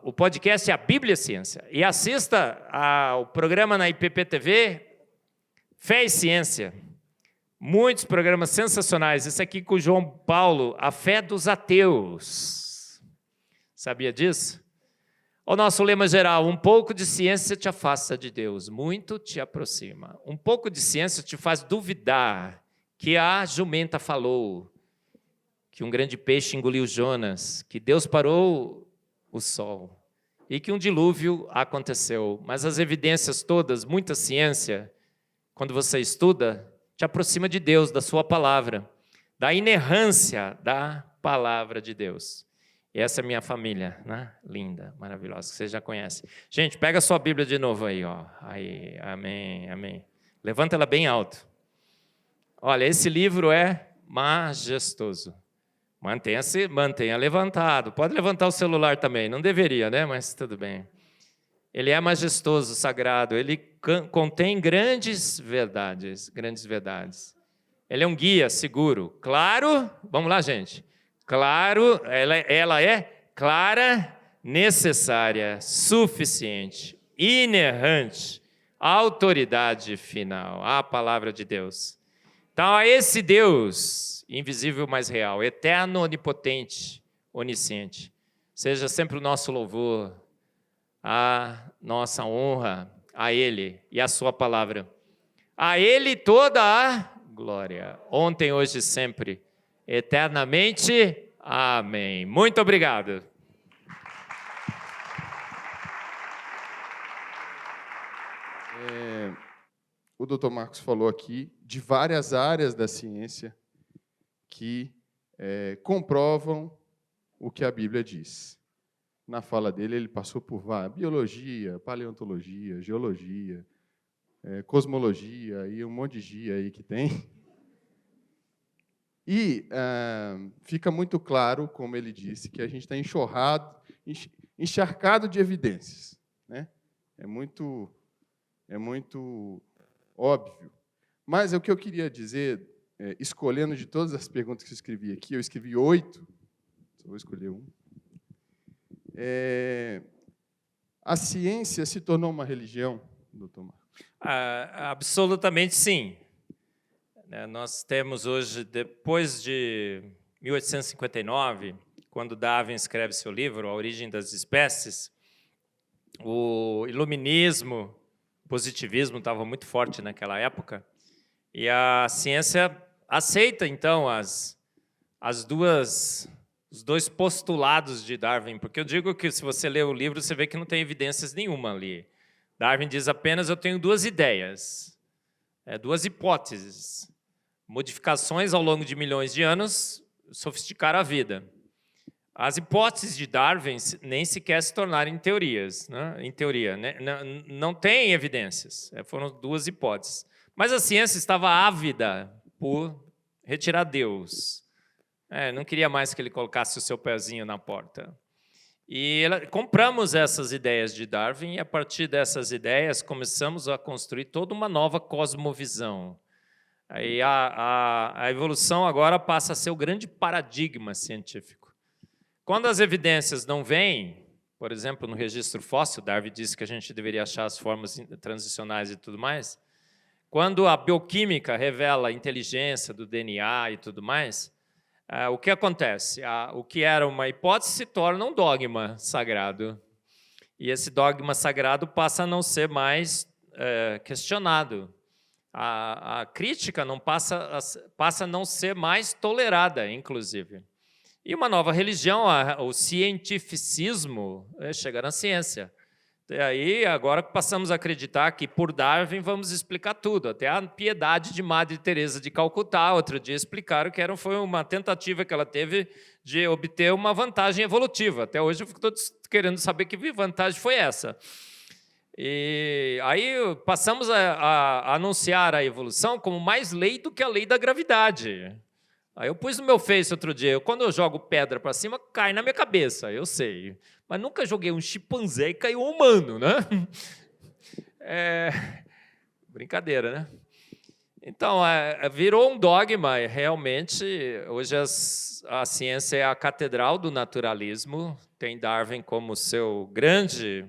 O podcast é A Bíblia e a Ciência. E assista ao programa na IPP TV, Fé e Ciência, Muitos programas sensacionais. Esse aqui com o João Paulo, A Fé dos Ateus. Sabia disso? O nosso lema geral: um pouco de ciência te afasta de Deus, muito te aproxima. Um pouco de ciência te faz duvidar que a jumenta falou, que um grande peixe engoliu Jonas, que Deus parou o sol e que um dilúvio aconteceu. Mas as evidências todas, muita ciência, quando você estuda, te aproxima de Deus, da sua palavra, da inerrância da palavra de Deus. E essa é minha família, né? Linda, maravilhosa, que você já conhece. Gente, pega a sua Bíblia de novo aí, ó. Aí, amém, amém. Levanta ela bem alto. Olha, esse livro é majestoso. Mantenha levantado. Pode levantar o celular também, não deveria, né? Mas tudo bem. Ele é majestoso, sagrado, ele contém grandes verdades, grandes verdades. Ele é um guia seguro, claro, vamos lá, gente. Claro, ela é clara, necessária, suficiente, inerrante, autoridade final, a palavra de Deus. Então, a esse Deus, invisível, mas real, eterno, onipotente, onisciente, seja sempre o nosso louvor, a nossa honra a Ele e a sua palavra. A Ele toda a glória, ontem, hoje e sempre, eternamente. Amém. Muito obrigado. O Dr. Marcos falou aqui de várias áreas da ciência que comprovam o que a Bíblia diz. Na fala dele, ele passou por biologia, paleontologia, geologia, cosmologia e um monte de gia aí que tem. E fica muito claro, como ele disse, que a gente está encharcado de evidências, né? É muito óbvio. Mas o que eu queria dizer, escolhendo de todas as perguntas que eu escrevi aqui, eu escrevi 8, só vou escolher um. A ciência se tornou uma religião, doutor Marcos? Absolutamente sim. Nós temos hoje, depois de 1859, quando Darwin escreve seu livro, A Origem das Espécies, o iluminismo, o positivismo estava muito forte naquela época, e a ciência aceita, então, os dois postulados de Darwin, porque eu digo que, se você ler o livro, você vê que não tem evidências nenhuma ali. Darwin diz apenas: eu tenho duas ideias, duas hipóteses. Modificações ao longo de milhões de anos sofisticaram a vida. As hipóteses de Darwin nem sequer se tornaram em teorias, né? Em teoria, né? Não tem evidências, foram duas hipóteses. Mas a ciência estava ávida por retirar Deus. Não queria mais que ele colocasse o seu pezinho na porta. E compramos essas ideias de Darwin, e a partir dessas ideias começamos a construir toda uma nova cosmovisão. Aí a evolução agora passa a ser o grande paradigma científico. Quando as evidências não vêm, por exemplo, no registro fóssil, Darwin disse que a gente deveria achar as formas transicionais e tudo mais. Quando a bioquímica revela a inteligência do DNA e tudo mais, o que acontece? O que era uma hipótese se torna um dogma sagrado. E esse dogma sagrado passa a não ser mais questionado. A crítica não passa a não ser mais tolerada, inclusive. E uma nova religião, o cientificismo, chega na ciência. E aí, agora passamos a acreditar que, por Darwin, vamos explicar tudo. Até a piedade de Madre Teresa de Calcutá, outro dia explicaram que foi uma tentativa que ela teve de obter uma vantagem evolutiva. Até hoje eu fico querendo saber que vantagem foi essa. E aí passamos a anunciar a evolução como mais lei do que a lei da gravidade. Aí eu pus no meu Face outro dia: quando eu jogo pedra para cima, cai na minha cabeça, eu sei. Mas nunca joguei um chimpanzé e caiu um humano, né? Brincadeira, né? Então, virou um dogma, realmente. Hoje a ciência é a catedral do naturalismo, tem Darwin como seu grande...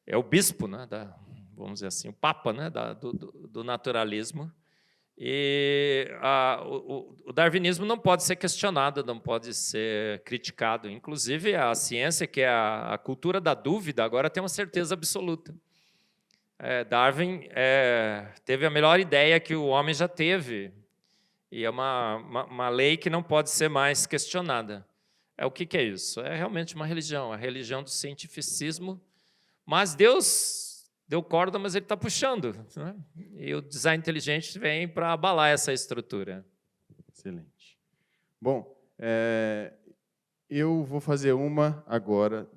É o bispo, né, vamos dizer assim, o papa, né, do naturalismo. E o darwinismo não pode ser questionado, não pode ser criticado. Inclusive, a ciência, que é a cultura da dúvida, agora tem uma certeza absoluta. Darwin teve a melhor ideia que o homem já teve, e é uma lei que não pode ser mais questionada. O que é isso? É realmente uma religião, a religião do cientificismo, mas Deus deu corda, mas ele está puxando, né? E o design inteligente vem para abalar essa estrutura. Excelente. Bom, eu vou fazer uma agora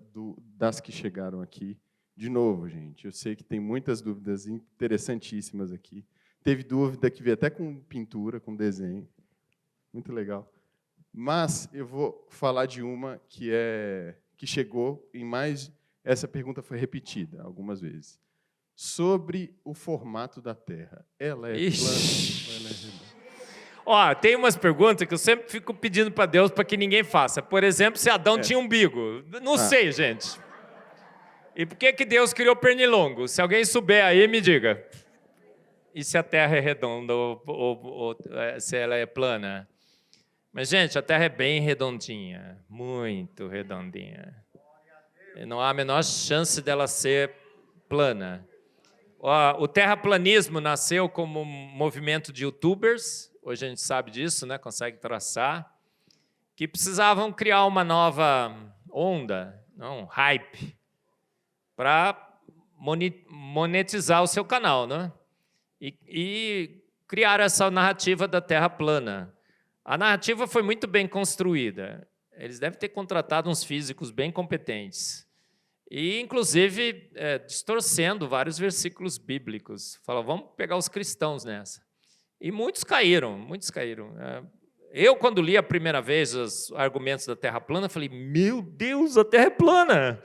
das que chegaram aqui. De novo, gente, eu sei que tem muitas dúvidas interessantíssimas aqui. Teve dúvida que veio até com pintura, com desenho. Muito legal. Mas eu vou falar de uma que chegou em mais... Essa pergunta foi repetida algumas vezes. Sobre o formato da Terra. Ela é plana ou ela é redonda? Tem umas perguntas que eu sempre fico pedindo para Deus para que ninguém faça. Por exemplo, se Adão tinha umbigo. Não sei, gente. E por que Deus criou pernilongo? Se alguém souber aí, me diga. E se a Terra é redonda ou se ela é plana? Mas, gente, a Terra é bem redondinha. Muito redondinha. E não há a menor chance dela ser plana. O terraplanismo nasceu como um movimento de youtubers, hoje a gente sabe disso, né? Consegue traçar, que precisavam criar uma nova onda, um hype, para monetizar o seu canal, né? E criar essa narrativa da Terra plana. A narrativa foi muito bem construída. Eles devem ter contratado uns físicos bem competentes. E, inclusive, distorcendo vários versículos bíblicos. Fala, vamos pegar os cristãos nessa. E muitos caíram, muitos caíram. Eu, quando li a primeira vez os argumentos da Terra plana, falei, meu Deus, a Terra é plana!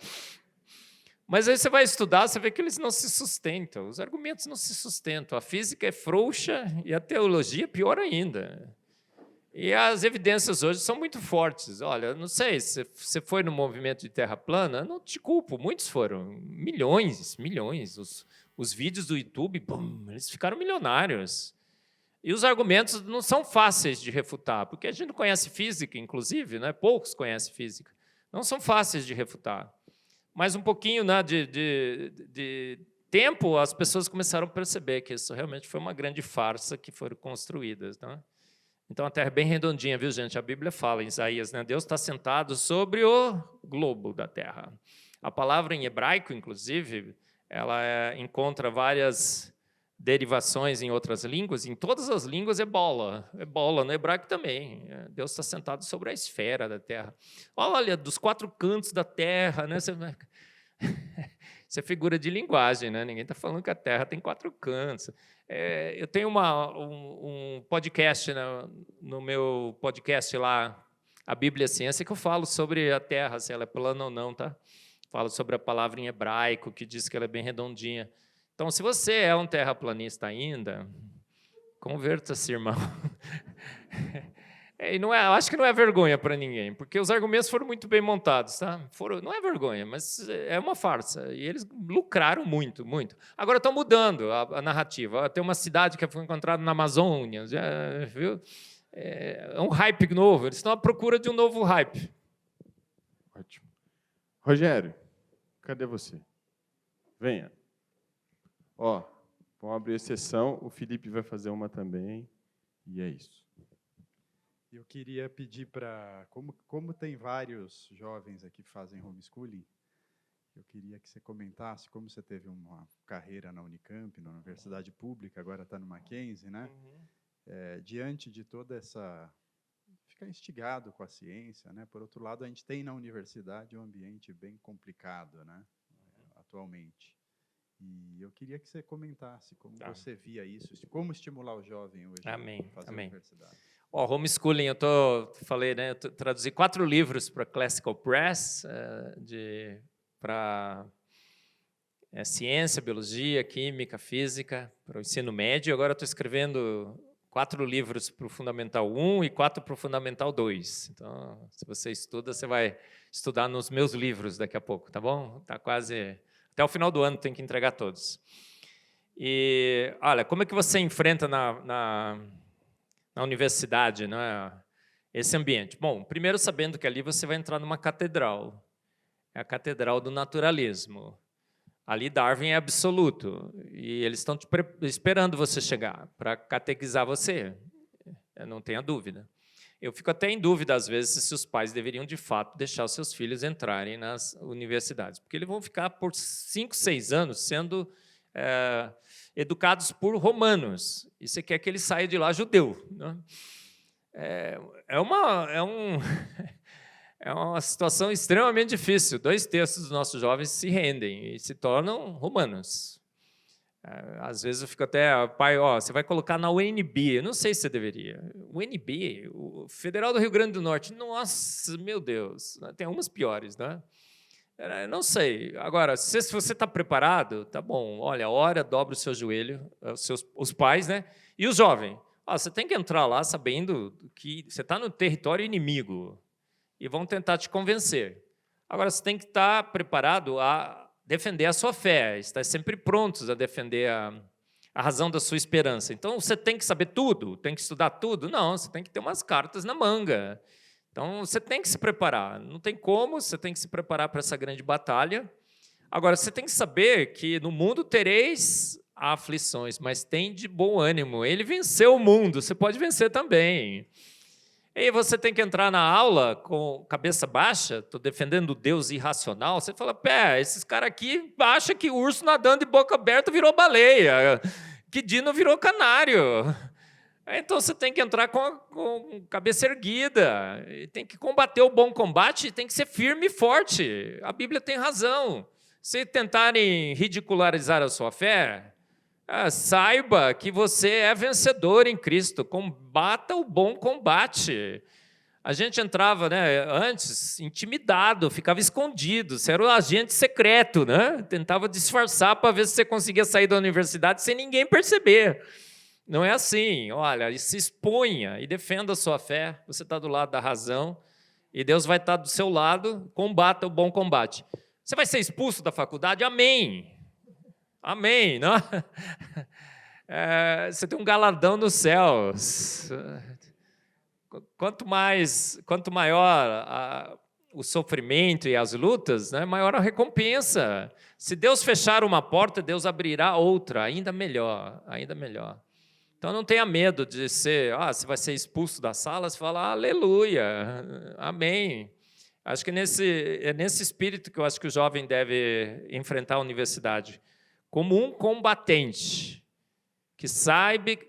Mas aí você vai estudar, você vê que eles não se sustentam, os argumentos não se sustentam, a física é frouxa e a teologia pior ainda. E as evidências hoje são muito fortes. Olha, não sei, se você foi no movimento de Terra plana, não te culpo, muitos foram, milhões. Os vídeos do YouTube, eles ficaram milionários. E os argumentos não são fáceis de refutar, porque a gente não conhece física, inclusive, né? Poucos conhecem física. Não são fáceis de refutar. Mas um pouquinho, né, de tempo, as pessoas começaram a perceber que isso realmente foi uma grande farsa que foram construídas, né? Então, a Terra é bem redondinha, viu, gente? A Bíblia fala em Isaías, né? Deus está sentado sobre o globo da Terra. A palavra em hebraico, inclusive, ela encontra várias derivações em outras línguas. Em todas as línguas é bola. É bola, no hebraico também. Deus está sentado sobre a esfera da Terra. Olha, dos 4 cantos da Terra, né? Isso é figura de linguagem, né? Ninguém está falando que a Terra tem 4 cantos. Eu tenho um podcast, no meu podcast lá, a Bíblia Ciência, que eu falo sobre a Terra, se ela é plana ou não, tá? Falo sobre a palavra em hebraico, que diz que ela é bem redondinha. Então, se você é um terraplanista ainda, converta-se, irmão. Eu acho que não é vergonha para ninguém, porque os argumentos foram muito bem montados, tá? Não é vergonha, mas é uma farsa. E eles lucraram muito, muito. Agora estão mudando a narrativa. Tem uma cidade que foi encontrada na Amazônia, viu? É um hype novo. Eles estão à procura de um novo hype. Ótimo. Rogério, cadê você? Venha. Vamos abrir a sessão. O Felipe vai fazer uma também. E é isso. Eu queria pedir para... Como tem vários jovens aqui que fazem homeschooling, eu queria que você comentasse como você teve uma carreira na Unicamp, na universidade pública, agora está no Mackenzie, né? Diante de toda essa... Ficar instigado com a ciência, né? Por outro lado, a gente tem na universidade um ambiente bem complicado, né? Atualmente. E eu queria que você comentasse como você via isso, como estimular o jovem hoje a fazer a universidade. Homeschooling, eu falei, né? Eu traduzi 4 livros para Classical Press, para ciência, biologia, química, física, para o ensino médio. Agora estou escrevendo 4 livros para o Fundamental 1 e 4 para o Fundamental 2. Então, se você estuda, você vai estudar nos meus livros daqui a pouco, tá bom? Está quase... Até o final do ano tem que entregar todos. E, olha, como é que você enfrenta na universidade, né, esse ambiente? Bom, primeiro sabendo que ali você vai entrar numa catedral. É a catedral do naturalismo. Ali Darwin é absoluto. E eles estão esperando você chegar para catequizar você. Não tenha dúvida. Eu fico até em dúvida, às vezes, se os pais deveriam, de fato, deixar os seus filhos entrarem nas universidades, porque eles vão ficar por 5, 6 anos sendo educados por romanos, e você quer que ele saia de lá judeu, né? É uma situação extremamente difícil. 2/3 dos nossos jovens se rendem e se tornam romanos. Às vezes eu fico até, pai, você vai colocar na UNB, eu não sei se você deveria. UNB, o Federal do Rio Grande do Norte, nossa, meu Deus, tem algumas piores, né? Não sei. Agora, se você está preparado, tá bom, olha, ora, dobra o seu joelho, os pais, né? E o jovem, você tem que entrar lá sabendo que você está no território inimigo e vão tentar te convencer. Agora, você tem que estar preparado a defender a sua fé, estar sempre prontos a defender a razão da sua esperança. Então, você tem que saber tudo, tem que estudar tudo? Não, você tem que ter umas cartas na manga. Então, você tem que se preparar. Não tem como, você tem que se preparar para essa grande batalha. Agora, você tem que saber que no mundo tereis aflições, mas tem de bom ânimo. Ele venceu o mundo, você pode vencer também. E você tem que entrar na aula com cabeça baixa, estou defendendo o Deus irracional, você fala, esses caras aqui acham que o urso nadando de boca aberta virou baleia, que Dino virou canário. Então você tem que entrar com cabeça erguida, tem que combater o bom combate, tem que ser firme e forte. A Bíblia tem razão. Se tentarem ridicularizar a sua fé, saiba que você é vencedor em Cristo, combata o bom combate. A gente entrava, né, antes intimidado, ficava escondido, você era um agente secreto, né? Tentava disfarçar para ver se você conseguia sair da universidade sem ninguém perceber. Não é assim, olha, se exponha e defenda a sua fé, você está do lado da razão e Deus vai estar do seu lado, combata o bom combate. Você vai ser expulso da faculdade? Amém. Amém, não? Você tem um galardão nos céus. Quanto maior o sofrimento e as lutas, né, maior a recompensa. Se Deus fechar uma porta, Deus abrirá outra, ainda melhor, ainda melhor. Então não tenha medo de ser, você vai ser expulso da sala, você fala, aleluia, amém. Acho que é nesse espírito que eu acho que o jovem deve enfrentar a universidade. Como um combatente, que sabe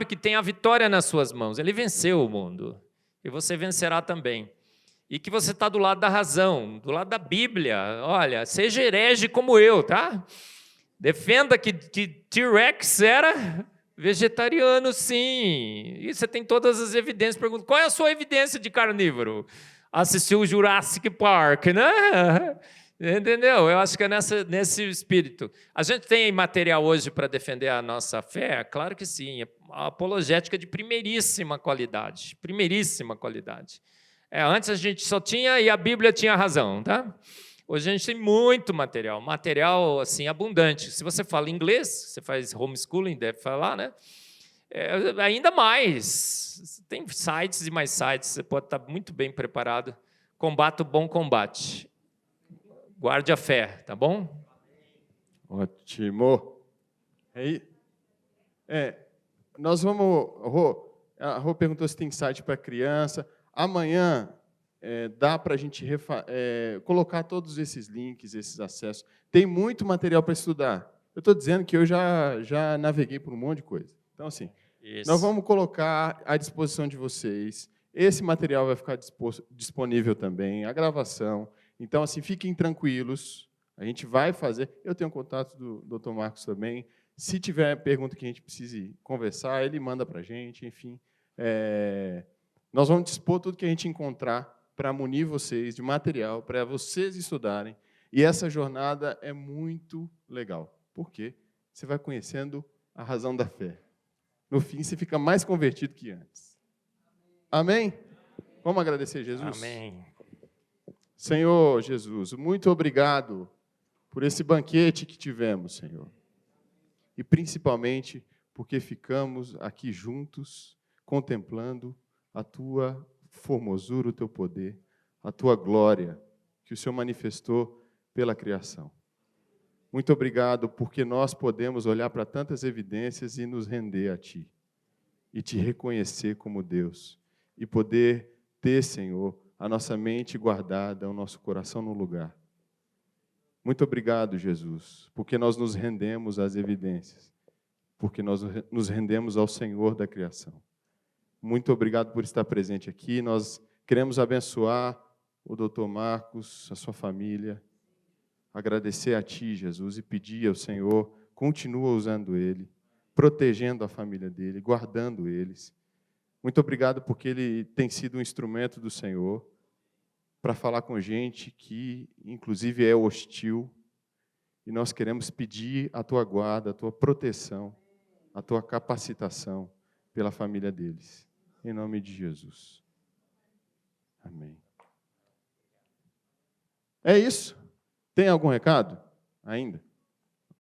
que tem a vitória nas suas mãos. Ele venceu o mundo, e você vencerá também. E que você está do lado da razão, do lado da Bíblia. Olha, seja herege como eu, tá? Defenda que T-Rex era vegetariano, sim. E você tem todas as evidências. Pergunta, qual é a sua evidência de carnívoro? Assistiu o Jurassic Park, né? Entendeu? Eu acho que é nesse espírito. A gente tem material hoje para defender a nossa fé? Claro que sim. A apologética de primeiríssima qualidade. Primeiríssima qualidade. Antes a gente só tinha e a Bíblia tinha razão, tá? Hoje a gente tem muito material assim, abundante. Se você fala inglês, você faz homeschooling, deve falar, né? Ainda mais. Tem sites e mais sites, você pode estar muito bem preparado. Combata o bom combate. Guarde a fé, tá bom? Ótimo. Nós vamos... A Rô perguntou se tem site para criança. Amanhã dá para a gente colocar todos esses links, esses acessos. Tem muito material para estudar. Eu estou dizendo que eu já naveguei por um monte de coisa. Então, assim, nós vamos colocar à disposição de vocês. Esse material vai ficar disponível também, a gravação. Então, assim, fiquem tranquilos, a gente vai fazer. Eu tenho contato do Dr. Marcos também. Se tiver pergunta que a gente precise conversar, ele manda para a gente, enfim. Nós vamos dispor tudo que a gente encontrar para munir vocês de material, para vocês estudarem. E essa jornada é muito legal, porque você vai conhecendo a razão da fé. No fim, você fica mais convertido que antes. Amém? Vamos agradecer, Jesus? Amém. Senhor Jesus, muito obrigado por esse banquete que tivemos, Senhor. e principalmente porque ficamos aqui juntos contemplando a tua formosura, o teu poder, a tua glória que o Senhor manifestou pela criação. Muito obrigado porque nós podemos olhar para tantas evidências e nos render a Ti e Te reconhecer como Deus e poder ter, Senhor, a nossa mente guardada, o nosso coração no lugar. Muito obrigado, Jesus, porque nós nos rendemos às evidências, porque nós nos rendemos ao Senhor da criação. Muito obrigado por estar presente aqui. Nós queremos abençoar o Dr. Marcos, a sua família, agradecer a Ti, Jesus, e pedir ao Senhor, continua usando ele, protegendo a família dele, guardando eles. Muito obrigado porque ele tem sido um instrumento do Senhor para falar com gente que, inclusive, é hostil. E nós queremos pedir a Tua guarda, a Tua proteção, a Tua capacitação pela família deles. Em nome de Jesus. Amém. É isso. Tem algum recado ainda?